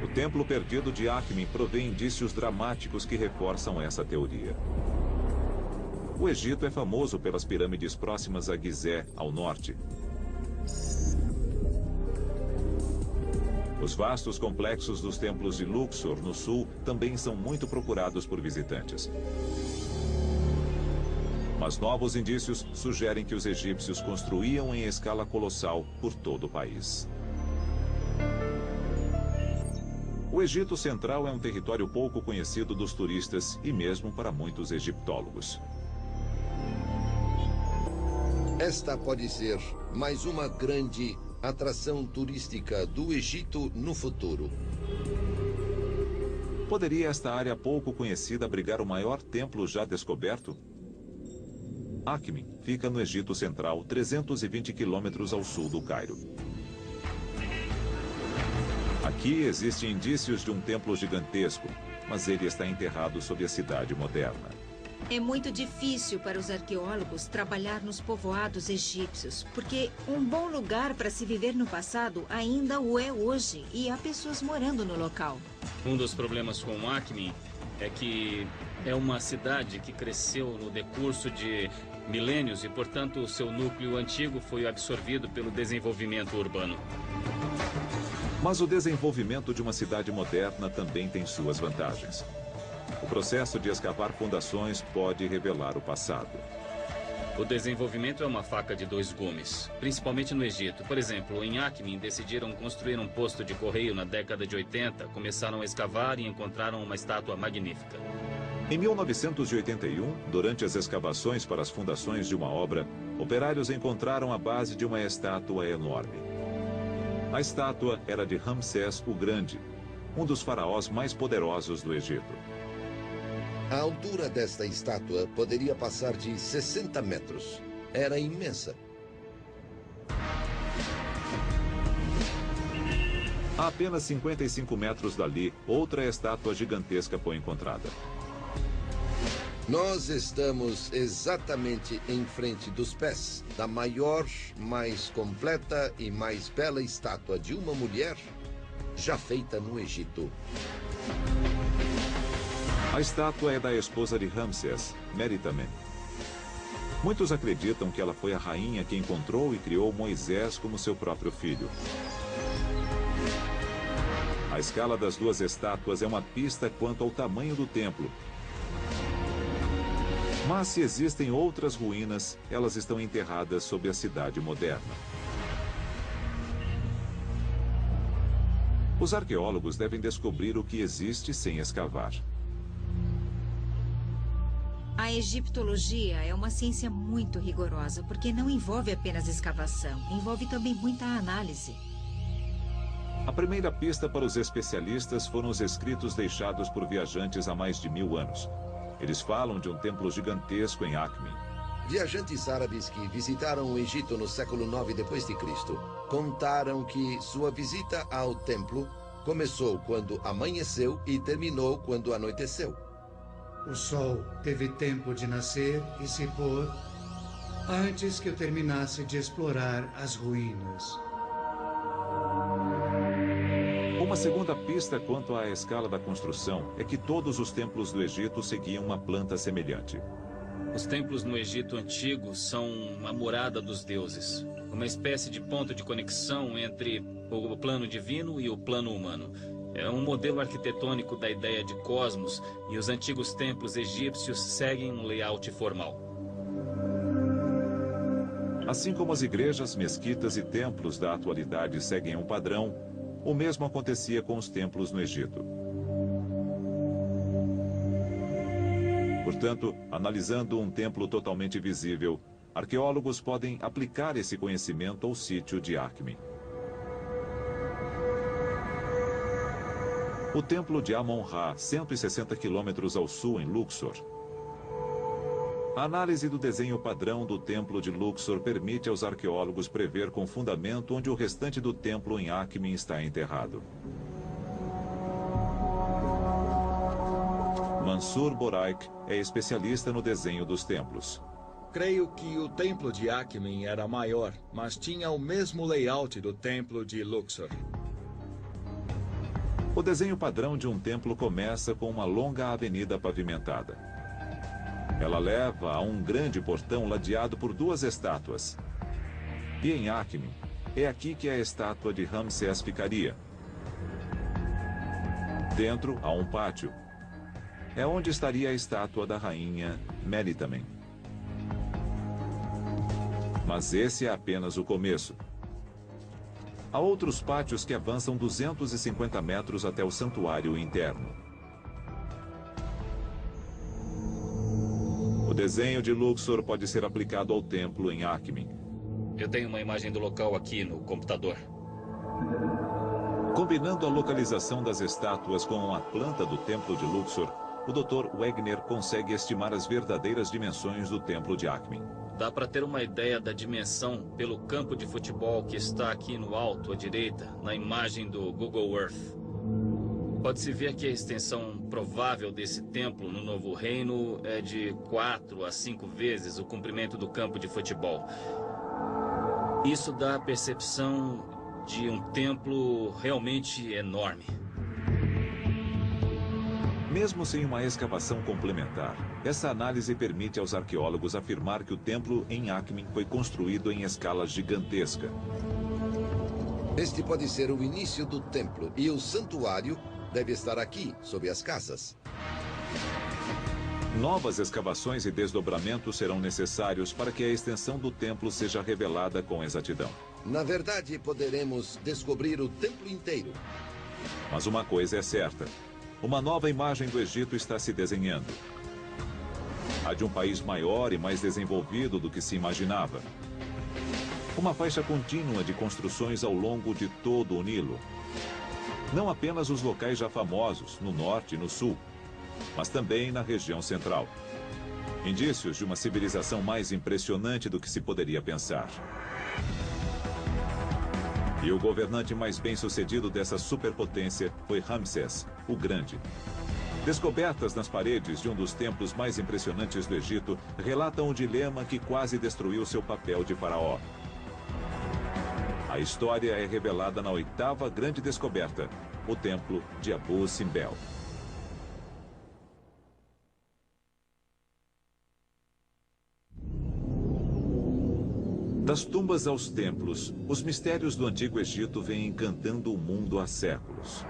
O Templo Perdido de Akhmin provê indícios dramáticos que reforçam essa teoria. O Egito é famoso pelas pirâmides próximas a Gizé, ao norte. Os vastos complexos dos templos de Luxor, no sul, também são muito procurados por visitantes. Mas novos indícios sugerem que os egípcios construíam em escala colossal por todo o país. O Egito Central é um território pouco conhecido dos turistas e mesmo para muitos egiptólogos. Esta pode ser mais uma grande atração turística do Egito no futuro. Poderia esta área pouco conhecida abrigar o maior templo já descoberto? Akhmin fica no Egito Central, 320 quilômetros ao sul do Cairo. Aqui existem indícios de um templo gigantesco, mas ele está enterrado sob a cidade moderna. É muito difícil para os arqueólogos trabalhar nos povoados egípcios, porque um bom lugar para se viver no passado ainda o é hoje, e há pessoas morando no local. Um dos problemas com Akhmin é que é uma cidade que cresceu no decurso de milênios e, portanto, o seu núcleo antigo foi absorvido pelo desenvolvimento urbano. Mas o desenvolvimento de uma cidade moderna também tem suas vantagens. O processo de escavar fundações pode revelar o passado. O desenvolvimento é uma faca de dois gumes, principalmente no Egito. Por exemplo, em Akhmin decidiram construir um posto de correio na década de 80, começaram a escavar e encontraram uma estátua magnífica. Em 1981, durante as escavações para as fundações de uma obra, operários encontraram a base de uma estátua enorme. A estátua era de Ramsés o Grande, um dos faraós mais poderosos do Egito. A altura desta estátua poderia passar de 60 metros. Era imensa. A apenas 55 metros dali, outra estátua gigantesca foi encontrada. Nós estamos exatamente em frente dos pés da maior, mais completa e mais bela estátua de uma mulher já feita no Egito. A estátua é da esposa de Ramsés, Meritamen. Muitos acreditam que ela foi a rainha que encontrou e criou Moisés como seu próprio filho. A escala das duas estátuas é uma pista quanto ao tamanho do templo. Mas se existem outras ruínas, elas estão enterradas sob a cidade moderna. Os arqueólogos devem descobrir o que existe sem escavar. A egiptologia é uma ciência muito rigorosa, porque não envolve apenas escavação, envolve também muita análise. A primeira pista para os especialistas foram os escritos deixados por viajantes há mais de 1000 anos. Eles falam de um templo gigantesco em Akhmin. Viajantes árabes que visitaram o Egito no século IX d.C. contaram que sua visita ao templo começou quando amanheceu e terminou quando anoiteceu. O sol teve tempo de nascer e se pôr antes que eu terminasse de explorar as ruínas. Uma segunda pista quanto à escala da construção é que todos os templos do Egito seguiam uma planta semelhante. Os templos no Egito Antigo são a morada dos deuses, uma espécie de ponto de conexão entre o plano divino e o plano humano. É um modelo arquitetônico da ideia de cosmos, e os antigos templos egípcios seguem um layout formal. Assim como as igrejas, mesquitas e templos da atualidade seguem um padrão, O mesmo acontecia com os templos no Egito. Portanto, analisando um templo totalmente visível, arqueólogos podem aplicar esse conhecimento ao sítio de Akhmin. O templo de Amon-Ra, 160 quilômetros ao sul, em Luxor. A análise do desenho padrão do templo de Luxor permite aos arqueólogos prever com fundamento onde o restante do templo em Akhmin está enterrado. Mansur Boraik é especialista no desenho dos templos. Creio que o templo de Akhmin era maior, mas tinha o mesmo layout do templo de Luxor. O desenho padrão de um templo começa com uma longa avenida pavimentada. Ela leva a um grande portão ladeado por duas estátuas. E em Akhmin, é aqui que a estátua de Ramsés ficaria. Dentro há um pátio. É onde estaria a estátua da rainha Melitamen. Mas esse é apenas o começo. Há outros pátios que avançam 250 metros até o santuário interno. O desenho de Luxor pode ser aplicado ao templo em Akhmin. Eu tenho uma imagem do local aqui no computador. Combinando a localização das estátuas com a planta do templo de Luxor, o Dr. Wegner consegue estimar as verdadeiras dimensões do templo de Akhmin. Dá para ter uma ideia da dimensão pelo campo de futebol que está aqui no alto à direita, na imagem do Google Earth. Pode-se ver que a extensão provável desse templo no Novo Reino é de 4 a 5 vezes o comprimento do campo de futebol. Isso dá a percepção de um templo realmente enorme. Mesmo sem uma escavação complementar, essa análise permite aos arqueólogos afirmar que o templo em Akhmin foi construído em escala gigantesca. Este pode ser o início do templo e o santuário deve estar aqui, sob as casas. Novas escavações e desdobramentos serão necessários para que a extensão do templo seja revelada com exatidão. Na verdade, poderemos descobrir o templo inteiro. Mas uma coisa é certa. Uma nova imagem do Egito está se desenhando. A de um país maior e mais desenvolvido do que se imaginava. Uma faixa contínua de construções ao longo de todo o Nilo. Não apenas os locais já famosos, no norte e no sul, mas também na região central. Indícios de uma civilização mais impressionante do que se poderia pensar. E o governante mais bem-sucedido dessa superpotência foi Ramsés, o Grande. Descobertas nas paredes de um dos templos mais impressionantes do Egito relatam o dilema que quase destruiu seu papel de faraó. A história é revelada na 8ª grande descoberta, o templo de Abu Simbel. Das tumbas aos templos, os mistérios do Antigo Egito vêm encantando o mundo há séculos.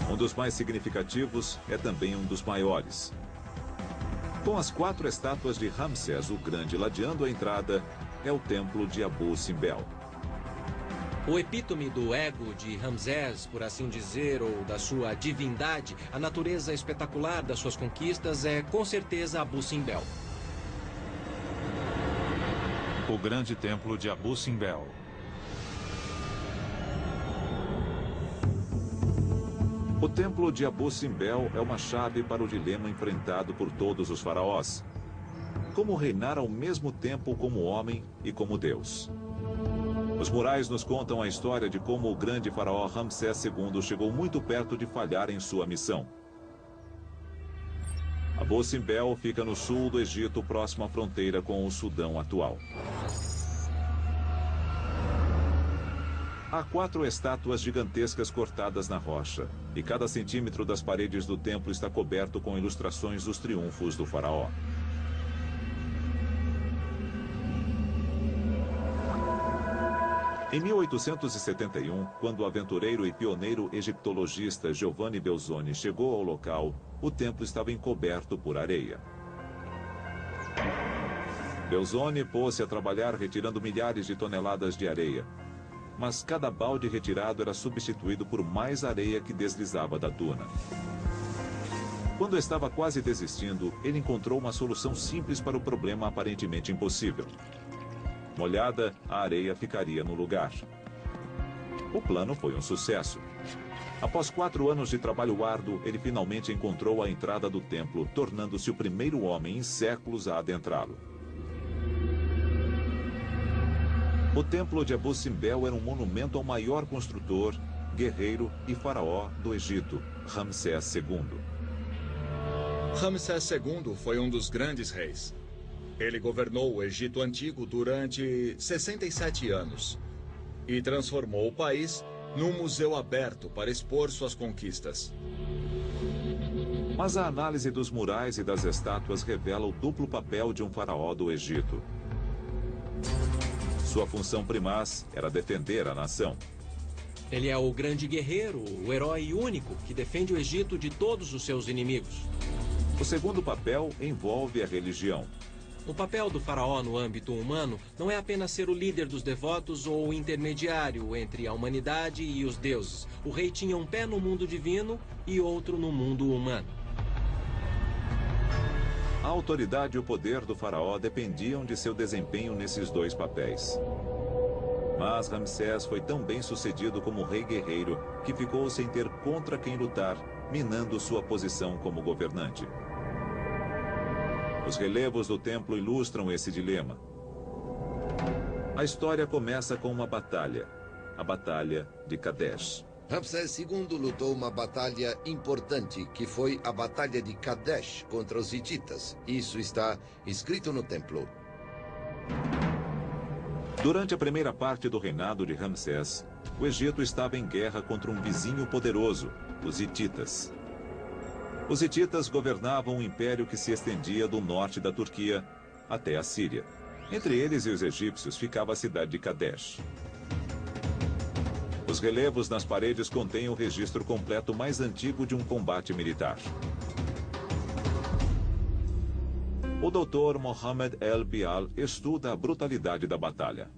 Um dos mais significativos é também um dos maiores. Com as 4 estátuas de Ramsés o Grande ladeando a entrada, é o templo de Abu Simbel. O epítome do ego de Ramsés, por assim dizer, ou da sua divindade, a natureza espetacular das suas conquistas é, com certeza, Abu Simbel. O grande templo de Abu Simbel. O templo de Abu Simbel é uma chave para o dilema enfrentado por todos os faraós. Como reinar ao mesmo tempo como homem e como Deus. Os murais nos contam a história de como o grande faraó Ramsés II chegou muito perto de falhar em sua missão. Abu Simbel fica no sul do Egito, próximo à fronteira com o Sudão atual. Há 4 estátuas gigantescas cortadas na rocha, e cada centímetro das paredes do templo está coberto com ilustrações dos triunfos do faraó. Em 1871, quando o aventureiro e pioneiro egiptologista Giovanni Belzoni chegou ao local, o templo estava encoberto por areia. Belzoni pôs-se a trabalhar retirando milhares de toneladas de areia. mas cada balde retirado era substituído por mais areia que deslizava da duna. Quando estava quase desistindo, ele encontrou uma solução simples para o problema aparentemente impossível. Molhada, a areia ficaria no lugar. O plano foi um sucesso. Após 4 anos de trabalho árduo, ele finalmente encontrou a entrada do templo, tornando-se o primeiro homem em séculos a adentrá-lo. O templo de Abu Simbel era um monumento ao maior construtor, guerreiro e faraó do Egito, Ramsés II. Ramsés II foi um dos grandes reis. Ele governou o Egito Antigo durante 67 anos e transformou o país num museu aberto para expor suas conquistas. Mas a análise dos murais e das estátuas revela o duplo papel de um faraó do Egito. Sua função primaz era defender a nação. Ele é o grande guerreiro, o herói único que defende o Egito de todos os seus inimigos. O segundo papel envolve a religião. O papel do faraó no âmbito humano não é apenas ser o líder dos devotos ou o intermediário entre a humanidade e os deuses. O rei tinha um pé no mundo divino e outro no mundo humano. A autoridade e o poder do faraó dependiam de seu desempenho nesses dois papéis. Mas Ramsés foi tão bem sucedido como rei guerreiro que ficou sem ter contra quem lutar, minando sua posição como governante. Os relevos do templo ilustram esse dilema. A história começa com uma batalha, a Batalha de Kadesh. Ramsés II lutou uma batalha importante, que foi a Batalha de Kadesh contra os hititas. Isso está escrito no templo. Durante a primeira parte do reinado de Ramsés, o Egito estava em guerra contra um vizinho poderoso, os hititas. Os hititas governavam um império que se estendia do norte da Turquia até a Síria. Entre eles e os egípcios ficava a cidade de Kadesh. Os relevos nas paredes contêm o registro completo mais antigo de um combate militar. O Dr. Mohammed El-Bial estuda a brutalidade da batalha.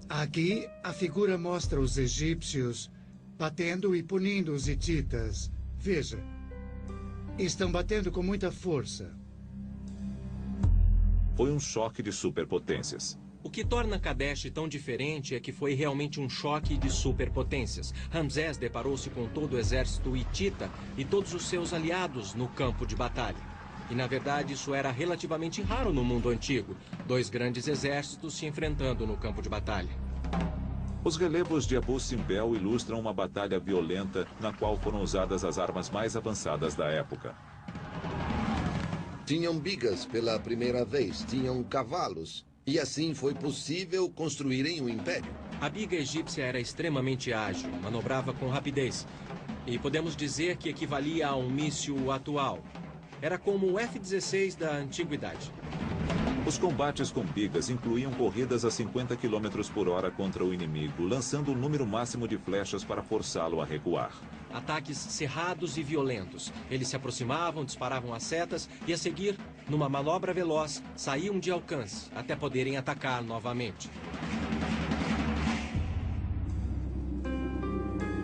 Aqui, a figura mostra os egípcios batendo e punindo os hititas. Veja, estão batendo com muita força. Foi um choque de superpotências. O que torna Kadesh tão diferente é que foi realmente um choque de superpotências. Ramsés deparou-se com todo o exército hitita e todos os seus aliados no campo de batalha. E, na verdade, isso era relativamente raro no mundo antigo. 2 grandes exércitos se enfrentando no campo de batalha. Os relevos de Abu Simbel ilustram uma batalha violenta na qual foram usadas as armas mais avançadas da época. Tinham bigas pela primeira vez, tinham cavalos. E assim foi possível construírem um império. A biga egípcia era extremamente ágil, manobrava com rapidez. E podemos dizer que equivalia a um míssil atual. Era como o F-16 da antiguidade. Os combates com bigas incluíam corridas a 50 km por hora contra o inimigo, lançando o número máximo de flechas para forçá-lo a recuar. Ataques cerrados e violentos. Eles se aproximavam, disparavam as setas e, a seguir, numa manobra veloz, saíam de alcance até poderem atacar novamente.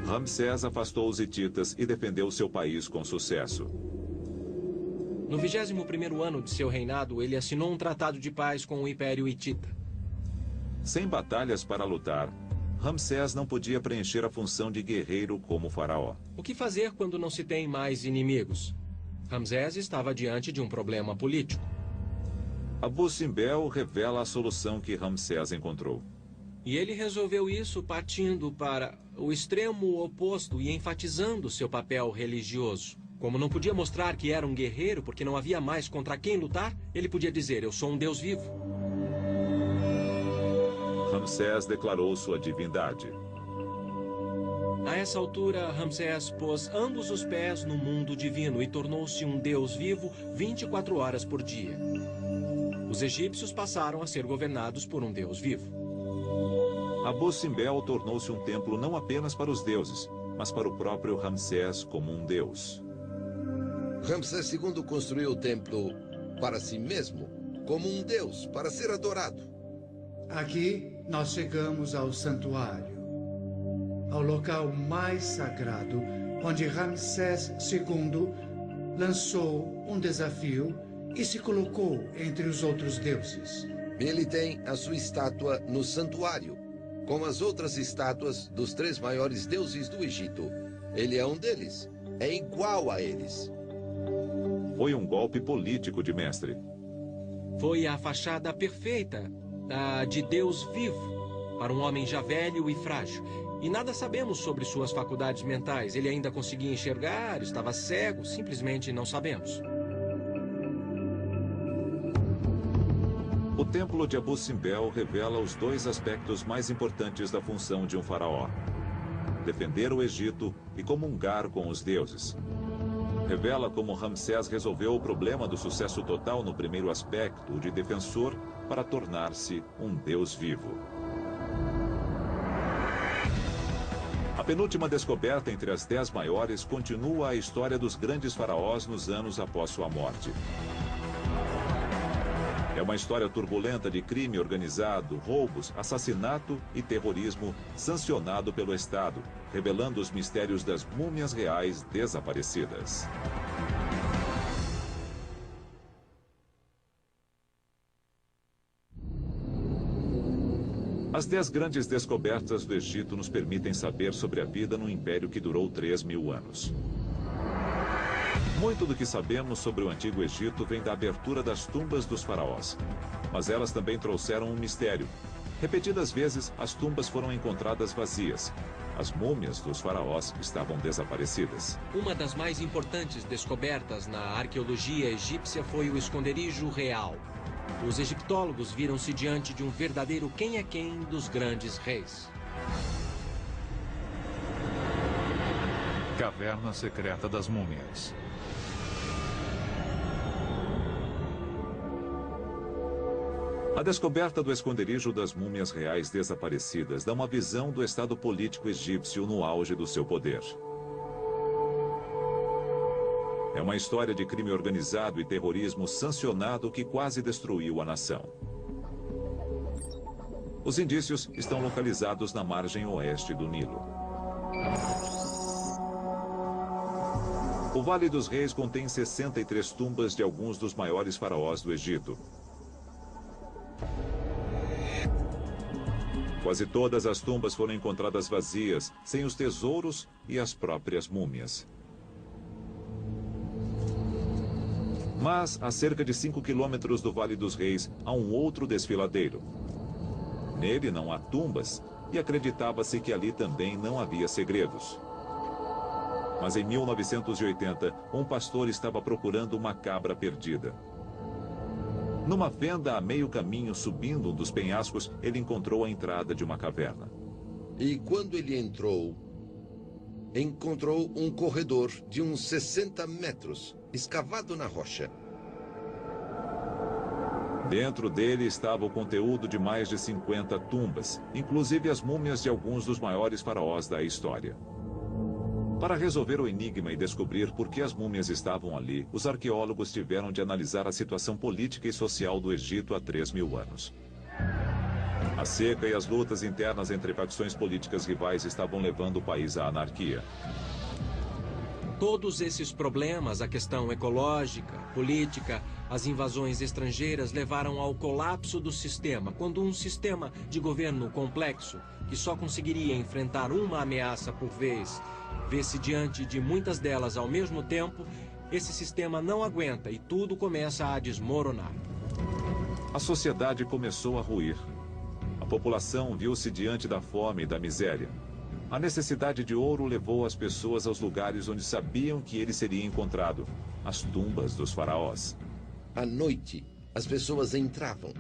Ramsés afastou os hititas e defendeu seu país com sucesso. No 21º ano de seu reinado, ele assinou um tratado de paz com o Império Hitita. Sem batalhas para lutar, Ramsés não podia preencher a função de guerreiro como faraó. O que fazer quando não se tem mais inimigos? Ramsés estava diante de um problema político. Abu Simbel revela a solução que Ramsés encontrou. E ele resolveu isso partindo para o extremo oposto e enfatizando seu papel religioso. Como não podia mostrar que era um guerreiro porque não havia mais contra quem lutar, ele podia dizer: eu sou um deus vivo. Ramsés declarou sua divindade. A essa altura, Ramsés pôs ambos os pés no mundo divino e tornou-se um deus vivo 24 horas por dia. Os egípcios passaram a ser governados por um deus vivo. Abu Simbel tornou-se um templo não apenas para os deuses, mas para o próprio Ramsés como um deus. Ramsés II construiu o templo para si mesmo, como um deus, para ser adorado. Aqui, nós chegamos ao santuário, ao local mais sagrado, onde Ramsés II lançou um desafio e se colocou entre os outros deuses. Ele tem a sua estátua no santuário, com as outras estátuas dos 3 maiores deuses do Egito. Ele é um deles. É igual a eles. Foi um golpe político de mestre. Foi a fachada perfeita, a de Deus vivo, para um homem já velho e frágil. E nada sabemos sobre suas faculdades mentais. Ele ainda conseguia enxergar, estava cego, simplesmente não sabemos. O templo de Abu Simbel revela os 2 aspectos mais importantes da função de um faraó: defender o Egito e comungar com os deuses. Revela como Ramsés resolveu o problema do sucesso total no primeiro aspecto, o de defensor, para tornar-se um deus vivo. A penúltima descoberta entre as 10 maiores continua a história dos grandes faraós nos anos após sua morte. É uma história turbulenta de crime organizado, roubos, assassinato e terrorismo sancionado pelo Estado, revelando os mistérios das múmias reais desaparecidas. As 10 grandes descobertas do Egito nos permitem saber sobre a vida num império que durou 3.000 anos. Muito do que sabemos sobre o Antigo Egito vem da abertura das tumbas dos faraós. Mas elas também trouxeram um mistério. Repetidas vezes, as tumbas foram encontradas vazias. As múmias dos faraós estavam desaparecidas. Uma das mais importantes descobertas na arqueologia egípcia foi o esconderijo real. Os egiptólogos viram-se diante de um verdadeiro quem é quem dos grandes reis. Caverna secreta das múmias. A descoberta do esconderijo das múmias reais desaparecidas dá uma visão do estado político egípcio no auge do seu poder. É uma história de crime organizado e terrorismo sancionado que quase destruiu a nação. Os indícios estão localizados na margem oeste do Nilo. O Vale dos Reis contém 63 tumbas de alguns dos maiores faraós do Egito. Quase todas as tumbas foram encontradas vazias, sem os tesouros e as próprias múmias. Mas, a cerca de 5 quilômetros do Vale dos Reis, há um outro desfiladeiro. Nele não há tumbas, e acreditava-se que ali também não havia segredos. Mas em 1980, um pastor estava procurando uma cabra perdida. Numa fenda a meio caminho subindo um dos penhascos, ele encontrou a entrada de uma caverna. E quando ele entrou um corredor de uns 60 metros, escavado na rocha. Dentro dele estava o conteúdo de mais de 50 tumbas, inclusive as múmias de alguns dos maiores faraós da história. Para resolver o enigma e descobrir por que as múmias estavam ali, os arqueólogos tiveram de analisar a situação política e social do Egito há 3.000 anos. A seca e as lutas internas entre facções políticas rivais estavam levando o país à anarquia. Todos esses problemas, a questão ecológica, política, as invasões estrangeiras levaram ao colapso do sistema, quando um sistema de governo complexo, que só conseguiria enfrentar uma ameaça por vez, vê-se diante de muitas delas ao mesmo tempo, esse sistema não aguenta e tudo começa a desmoronar. A sociedade começou a ruir. A população viu-se diante da fome e da miséria. A necessidade de ouro levou as pessoas aos lugares onde sabiam que ele seria encontrado, as tumbas dos faraós. À noite, as pessoas entravam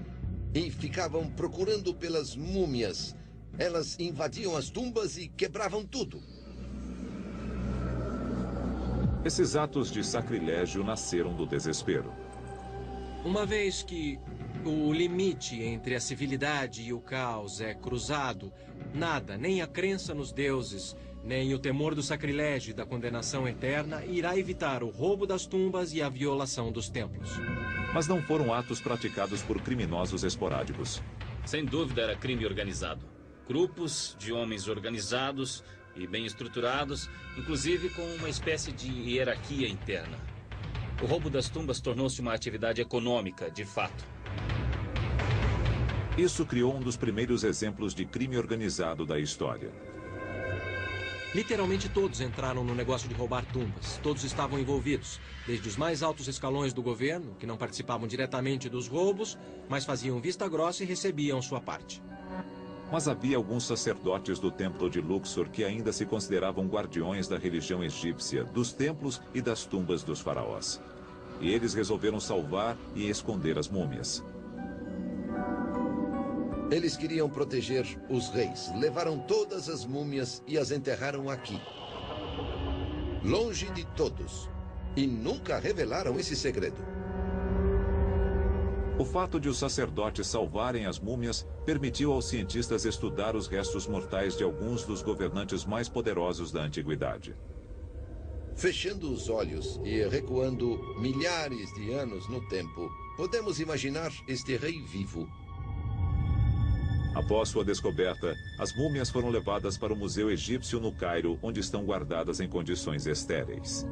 e ficavam procurando pelas múmias. Elas invadiam as tumbas e quebravam tudo. Esses atos de sacrilégio nasceram do desespero. Uma vez que o limite entre a civilidade e o caos é cruzado, nada, nem a crença nos deuses, nem o temor do sacrilégio e da condenação eterna irá evitar o roubo das tumbas e a violação dos templos. Mas não foram atos praticados por criminosos esporádicos. Sem dúvida era crime organizado. Grupos de homens organizados e bem estruturados, inclusive com uma espécie de hierarquia interna. O roubo das tumbas tornou-se uma atividade econômica, de fato. Isso criou um dos primeiros exemplos de crime organizado da história. Literalmente todos entraram no negócio de roubar tumbas. Todos estavam envolvidos, desde os mais altos escalões do governo, que não participavam diretamente dos roubos, mas faziam vista grossa e recebiam sua parte. Mas havia alguns sacerdotes do templo de Luxor que ainda se consideravam guardiões da religião egípcia, dos templos e das tumbas dos faraós. E eles resolveram salvar e esconder as múmias. Eles queriam proteger os reis. Levaram todas as múmias e as enterraram aqui. Longe de todos. E nunca revelaram esse segredo. O fato de os sacerdotes salvarem as múmias permitiu aos cientistas estudar os restos mortais de alguns dos governantes mais poderosos da antiguidade. Fechando os olhos e recuando milhares de anos no tempo, podemos imaginar este rei vivo. Após sua descoberta, as múmias foram levadas para o Museu Egípcio no Cairo, onde estão guardadas em condições estéreis.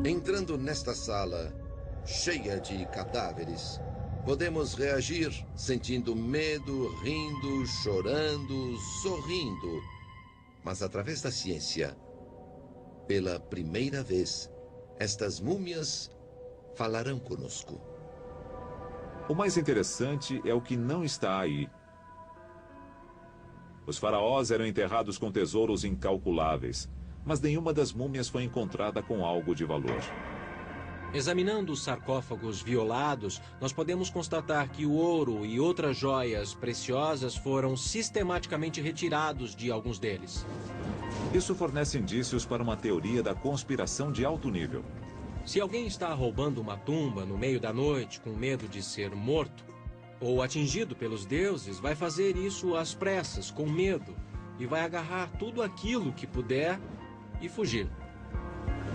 Entrando nesta sala, cheia de cadáveres, podemos reagir sentindo medo, rindo, chorando, sorrindo. Mas através da ciência, pela primeira vez, estas múmias falarão conosco. O mais interessante é o que não está aí. Os faraós eram enterrados com tesouros incalculáveis, mas nenhuma das múmias foi encontrada com algo de valor. Examinando os sarcófagos violados, nós podemos constatar que o ouro e outras joias preciosas foram sistematicamente retirados de alguns deles. Isso fornece indícios para uma teoria da conspiração de alto nível. Se alguém está roubando uma tumba no meio da noite com medo de ser morto ou atingido pelos deuses, vai fazer isso às pressas, com medo, e vai agarrar tudo aquilo que puder e fugir.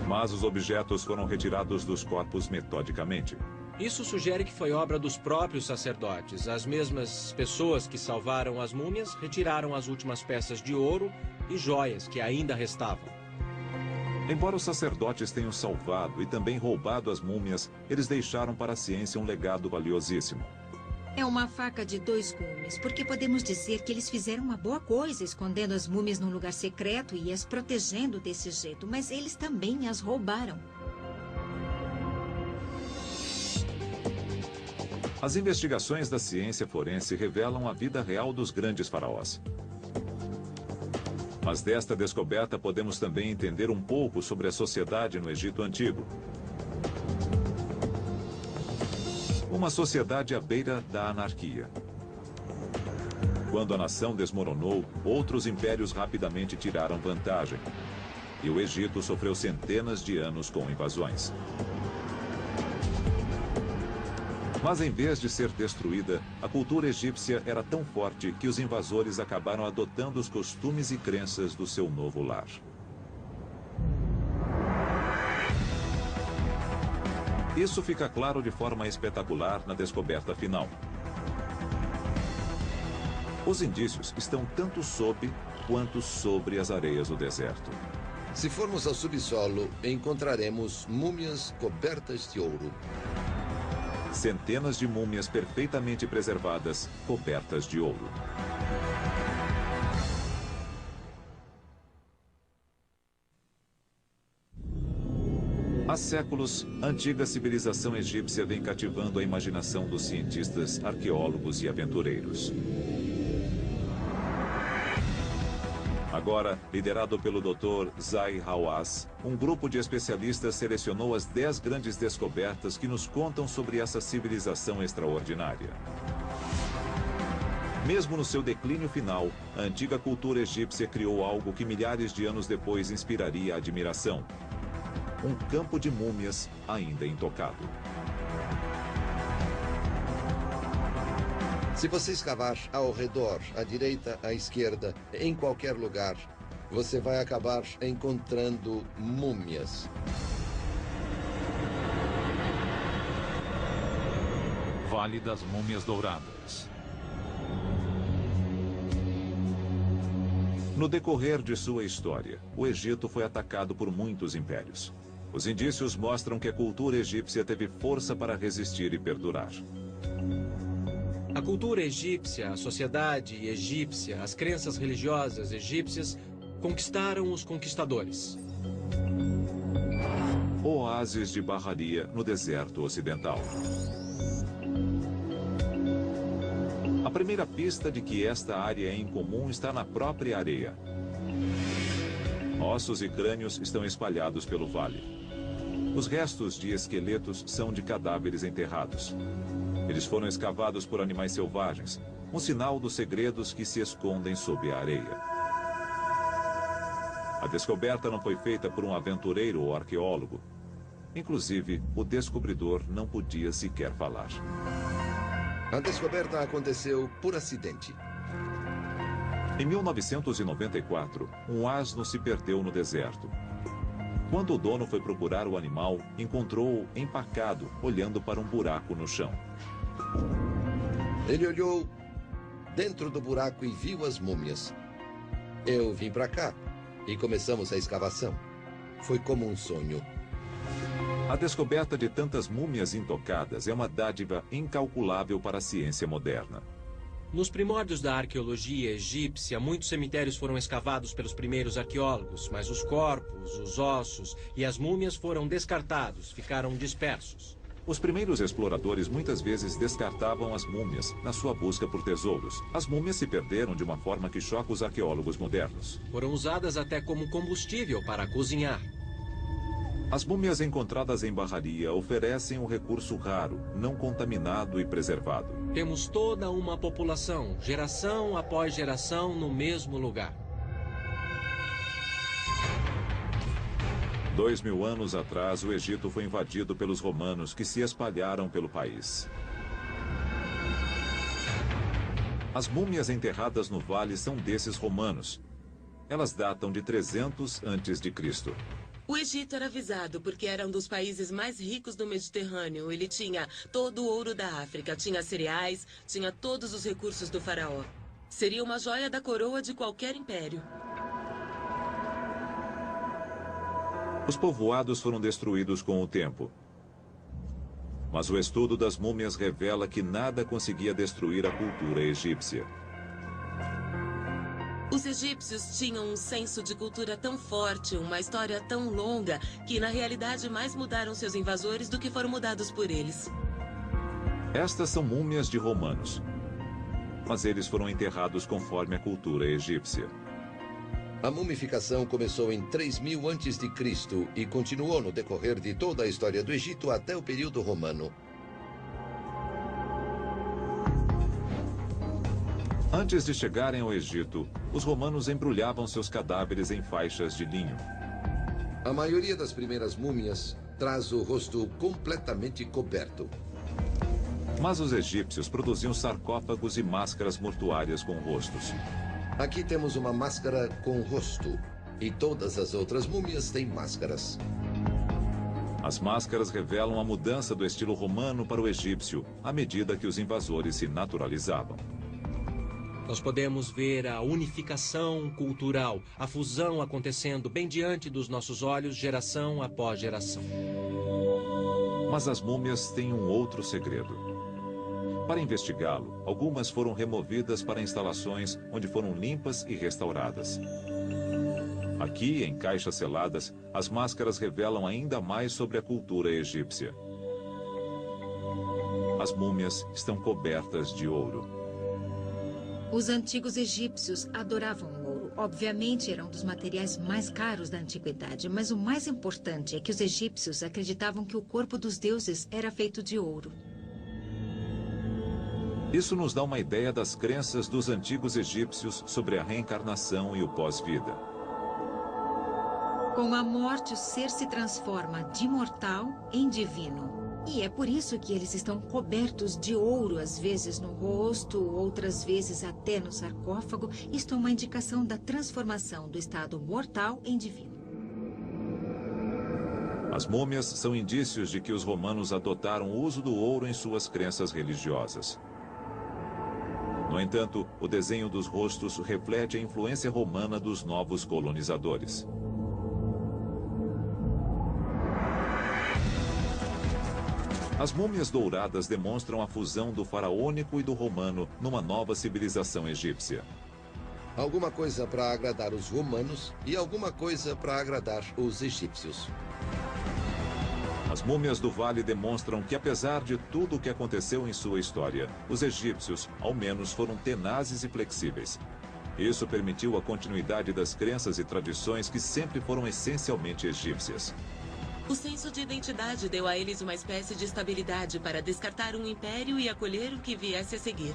Mas os objetos foram retirados dos corpos metodicamente. Isso sugere que foi obra dos próprios sacerdotes. As mesmas pessoas que salvaram as múmias retiraram as últimas peças de ouro e joias que ainda restavam. Embora os sacerdotes tenham salvado e também roubado as múmias, eles deixaram para a ciência um legado valiosíssimo. É uma faca de dois gumes, porque podemos dizer que eles fizeram uma boa coisa escondendo as múmias num lugar secreto e as protegendo desse jeito, mas eles também as roubaram. As investigações da ciência forense revelam a vida real dos grandes faraós. Mas desta descoberta podemos também entender um pouco sobre a sociedade no Egito Antigo. Uma sociedade à beira da anarquia. Quando a nação desmoronou, outros impérios rapidamente tiraram vantagem. E o Egito sofreu centenas de anos com invasões. Mas em vez de ser destruída, a cultura egípcia era tão forte que os invasores acabaram adotando os costumes e crenças do seu novo lar. Isso fica claro de forma espetacular na descoberta final. Os indícios estão tanto sob quanto sobre as areias do deserto. Se formos ao subsolo, encontraremos múmias cobertas de ouro. Centenas de múmias perfeitamente preservadas, cobertas de ouro. Há séculos, a antiga civilização egípcia vem cativando a imaginação dos cientistas, arqueólogos e aventureiros. Agora, liderado pelo Dr. Zahi Hawass, um grupo de especialistas selecionou as 10 grandes descobertas que nos contam sobre essa civilização extraordinária. Mesmo no seu declínio final, a antiga cultura egípcia criou algo que milhares de anos depois inspiraria a admiração. Um campo de múmias ainda intocado. Se você escavar ao redor, à direita, à esquerda, em qualquer lugar, você vai acabar encontrando múmias. Vale das Múmias Douradas. No decorrer de sua história, o Egito foi atacado por muitos impérios. Os indícios mostram que a cultura egípcia teve força para resistir e perdurar. A cultura egípcia, a sociedade egípcia, as crenças religiosas egípcias conquistaram os conquistadores. Oásis de Bahariya, no deserto ocidental. A primeira pista de que esta área é incomum está na própria areia. Ossos e crânios estão espalhados pelo vale. Os restos de esqueletos são de cadáveres enterrados. Eles foram escavados por animais selvagens, um sinal dos segredos que se escondem sob a areia. A descoberta não foi feita por um aventureiro ou arqueólogo. Inclusive, o descobridor não podia sequer falar. A descoberta aconteceu por acidente. Em 1994, um asno se perdeu no deserto. Quando o dono foi procurar o animal, encontrou-o empacado, olhando para um buraco no chão. Ele olhou dentro do buraco e viu as múmias. Eu vim para cá e começamos a escavação. Foi como um sonho. A descoberta de tantas múmias intocadas é uma dádiva incalculável para a ciência moderna. Nos primórdios da arqueologia egípcia, muitos cemitérios foram escavados pelos primeiros arqueólogos, mas os corpos, os ossos e as múmias foram descartados, ficaram dispersos. Os primeiros exploradores muitas vezes descartavam as múmias na sua busca por tesouros. As múmias se perderam de uma forma que choca os arqueólogos modernos. Foram usadas até como combustível para cozinhar. As múmias encontradas em Bahariya oferecem um recurso raro, não contaminado e preservado. Temos toda uma população, geração após geração, no mesmo lugar. 2000 anos atrás, o Egito foi invadido pelos romanos que se espalharam pelo país. As múmias enterradas no vale são desses romanos. Elas datam de 300 a.C. O Egito era visado porque era um dos países mais ricos do Mediterrâneo. Ele tinha todo o ouro da África, tinha cereais, tinha todos os recursos do faraó. Seria uma joia da coroa de qualquer império. Os povoados foram destruídos com o tempo. Mas o estudo das múmias revela que nada conseguia destruir a cultura egípcia. Os egípcios tinham um senso de cultura tão forte, uma história tão longa, que na realidade mais mudaram seus invasores do que foram mudados por eles. Estas são múmias de romanos. Mas eles foram enterrados conforme a cultura egípcia. A mumificação começou em 3000 a.C. e continuou no decorrer de toda a história do Egito até o período romano. Antes de chegarem ao Egito, os romanos embrulhavam seus cadáveres em faixas de linho. A maioria das primeiras múmias traz o rosto completamente coberto. Mas os egípcios produziam sarcófagos e máscaras mortuárias com rostos. Aqui temos uma máscara com rosto, e todas as outras múmias têm máscaras. As máscaras revelam a mudança do estilo romano para o egípcio, à medida que os invasores se naturalizavam. Nós podemos ver a unificação cultural, a fusão acontecendo bem diante dos nossos olhos, geração após geração. Mas as múmias têm um outro segredo. Para investigá-lo, algumas foram removidas para instalações onde foram limpas e restauradas. Aqui, em caixas seladas, as máscaras revelam ainda mais sobre a cultura egípcia. As múmias estão cobertas de ouro. Os antigos egípcios adoravam o ouro. Obviamente, era um dos materiais mais caros da antiguidade, mas o mais importante é que os egípcios acreditavam que o corpo dos deuses era feito de ouro. Isso nos dá uma ideia das crenças dos antigos egípcios sobre a reencarnação e o pós-vida. Com a morte, o ser se transforma de mortal em divino. E é por isso que eles estão cobertos de ouro, às vezes no rosto, outras vezes até no sarcófago. Isto é uma indicação da transformação do estado mortal em divino. As múmias são indícios de que os romanos adotaram o uso do ouro em suas crenças religiosas. No entanto, o desenho dos rostos reflete a influência romana dos novos colonizadores. As múmias douradas demonstram a fusão do faraônico e do romano numa nova civilização egípcia. Alguma coisa para agradar os romanos e alguma coisa para agradar os egípcios. As múmias do Vale demonstram que, apesar de tudo o que aconteceu em sua história, os egípcios, ao menos, foram tenazes e flexíveis. Isso permitiu a continuidade das crenças e tradições que sempre foram essencialmente egípcias. O senso de identidade deu a eles uma espécie de estabilidade para descartar um império e acolher o que viesse a seguir.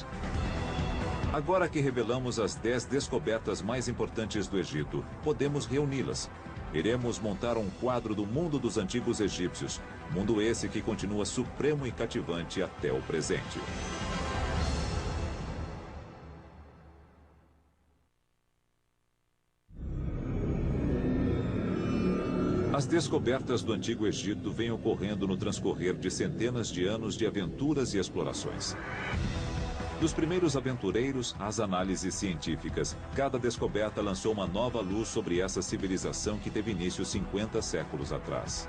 Agora que revelamos as 10 descobertas mais importantes do Egito, podemos reuni-las. Iremos montar um quadro do mundo dos antigos egípcios, mundo esse que continua supremo e cativante até o presente. As descobertas do Antigo Egito vêm ocorrendo no transcorrer de centenas de anos de aventuras e explorações. Dos primeiros aventureiros às análises científicas, cada descoberta lançou uma nova luz sobre essa civilização que teve início 50 séculos atrás.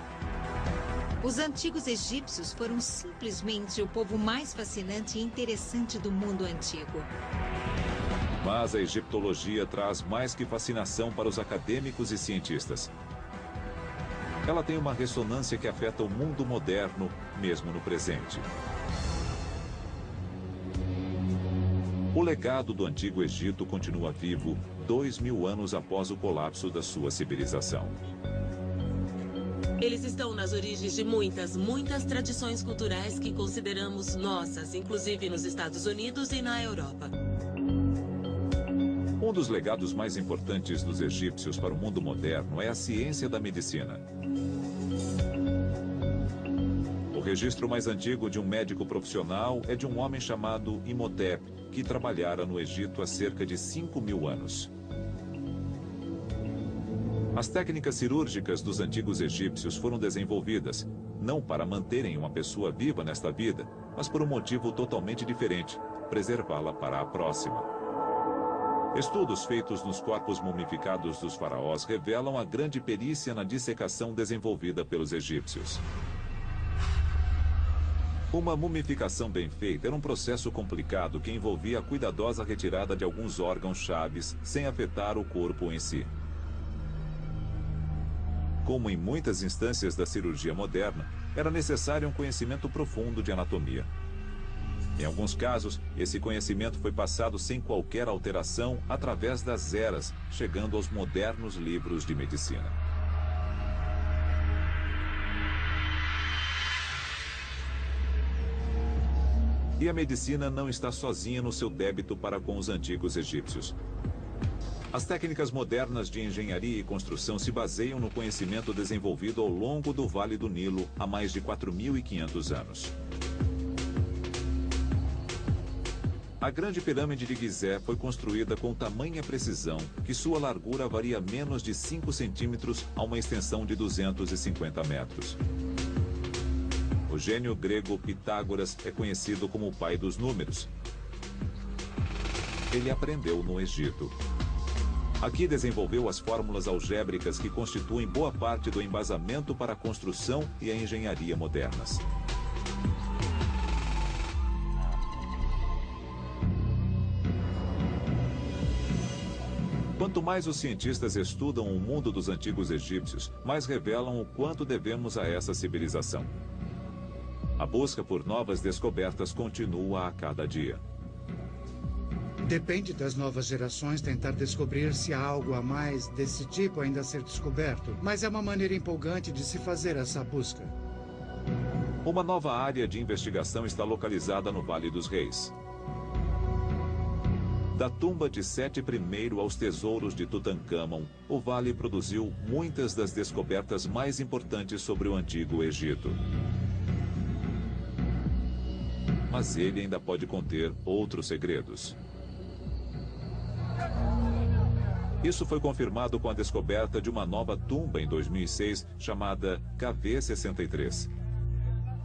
Os antigos egípcios foram simplesmente o povo mais fascinante e interessante do mundo antigo. Mas a egiptologia traz mais que fascinação para os acadêmicos e cientistas. Ela tem uma ressonância que afeta o mundo moderno, mesmo no presente. O legado do Antigo Egito continua vivo 2000 anos após o colapso da sua civilização. Eles estão nas origens de muitas tradições culturais que consideramos nossas, inclusive nos Estados Unidos e na Europa. Um dos legados mais importantes dos egípcios para o mundo moderno é a ciência da medicina. O registro mais antigo de um médico profissional é de um homem chamado Imhotep, que trabalhara no Egito há cerca de 5.000 anos. As técnicas cirúrgicas dos antigos egípcios foram desenvolvidas, não para manterem uma pessoa viva nesta vida, mas por um motivo totalmente diferente, preservá-la para a próxima. Estudos feitos nos corpos mumificados dos faraós revelam a grande perícia na dissecação desenvolvida pelos egípcios. Uma mumificação bem feita era um processo complicado que envolvia a cuidadosa retirada de alguns órgãos chaves sem afetar o corpo em si. Como em muitas instâncias da cirurgia moderna, era necessário um conhecimento profundo de anatomia. Em alguns casos, esse conhecimento foi passado sem qualquer alteração através das eras, chegando aos modernos livros de medicina. E a medicina não está sozinha no seu débito para com os antigos egípcios. As técnicas modernas de engenharia e construção se baseiam no conhecimento desenvolvido ao longo do Vale do Nilo há mais de 4.500 anos. A Grande Pirâmide de Gizé foi construída com tamanha precisão que sua largura varia menos de 5 centímetros a uma extensão de 250 metros. O gênio grego Pitágoras é conhecido como o pai dos números. Ele aprendeu no Egito. Aqui desenvolveu as fórmulas algébricas que constituem boa parte do embasamento para a construção e a engenharia modernas. Quanto mais os cientistas estudam o mundo dos antigos egípcios, mais revelam o quanto devemos a essa civilização. A busca por novas descobertas continua a cada dia. Depende das novas gerações tentar descobrir se há algo a mais desse tipo ainda a ser descoberto, mas é uma maneira empolgante de se fazer essa busca. Uma nova área de investigação está localizada no Vale dos Reis. Da tumba de Sete I aos tesouros de Tutancâmon, o vale produziu muitas das descobertas mais importantes sobre o Antigo Egito. Mas ele ainda pode conter outros segredos. Isso foi confirmado com a descoberta de uma nova tumba em 2006, chamada KV63.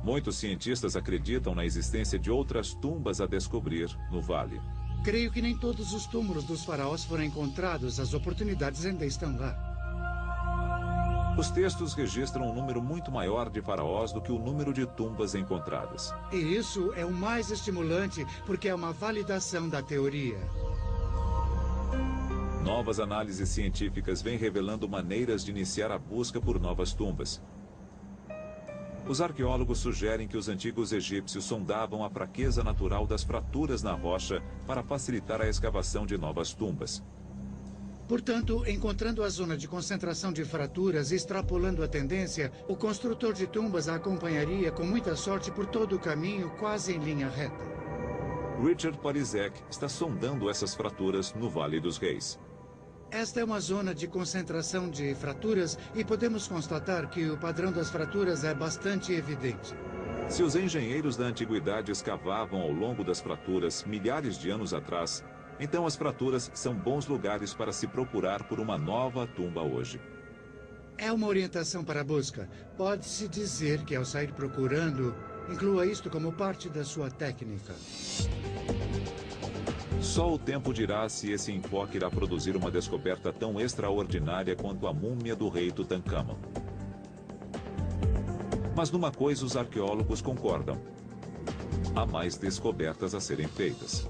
Muitos cientistas acreditam na existência de outras tumbas a descobrir no vale. Creio que nem todos os túmulos dos faraós foram encontrados. As oportunidades ainda estão lá. Os textos registram um número muito maior de faraós do que o número de tumbas encontradas. E isso é o mais estimulante, porque é uma validação da teoria. Novas análises científicas vêm revelando maneiras de iniciar a busca por novas tumbas. Os arqueólogos sugerem que os antigos egípcios sondavam a fraqueza natural das fraturas na rocha para facilitar a escavação de novas tumbas. Portanto, encontrando a zona de concentração de fraturas e extrapolando a tendência, o construtor de tumbas a acompanharia com muita sorte por todo o caminho, quase em linha reta. Richard Parizek está sondando essas fraturas no Vale dos Reis. Esta é uma zona de concentração de fraturas e podemos constatar que o padrão das fraturas é bastante evidente. Se os engenheiros da antiguidade escavavam ao longo das fraturas milhares de anos atrás, então as fraturas são bons lugares para se procurar por uma nova tumba hoje. É uma orientação para a busca. Pode-se dizer que ao sair procurando, inclua isto como parte da sua técnica. Só o tempo dirá se esse enfoque irá produzir uma descoberta tão extraordinária quanto a múmia do rei Tutankhamon. Mas numa coisa os arqueólogos concordam: há mais descobertas a serem feitas.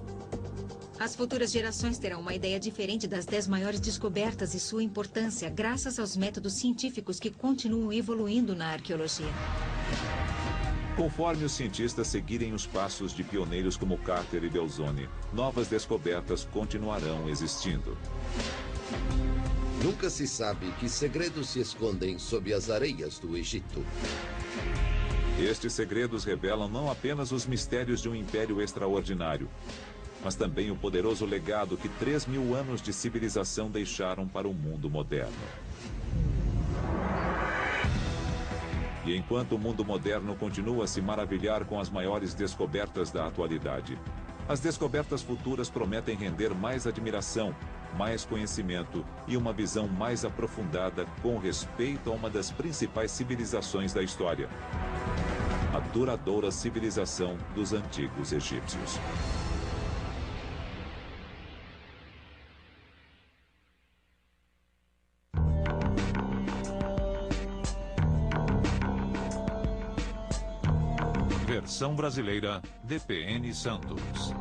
As futuras gerações terão uma ideia diferente das 10 maiores descobertas e sua importância, graças aos métodos científicos que continuam evoluindo na arqueologia. Conforme os cientistas seguirem os passos de pioneiros como Carter e Belzoni, novas descobertas continuarão existindo. Nunca se sabe que segredos se escondem sob as areias do Egito. Estes segredos revelam não apenas os mistérios de um império extraordinário, mas também o poderoso legado que 3.000 anos de civilização deixaram para o mundo moderno. E enquanto o mundo moderno continua a se maravilhar com as maiores descobertas da atualidade, as descobertas futuras prometem render mais admiração, mais conhecimento e uma visão mais aprofundada com respeito a uma das principais civilizações da história: a duradoura civilização dos antigos egípcios. Versão brasileira, DPN Santos.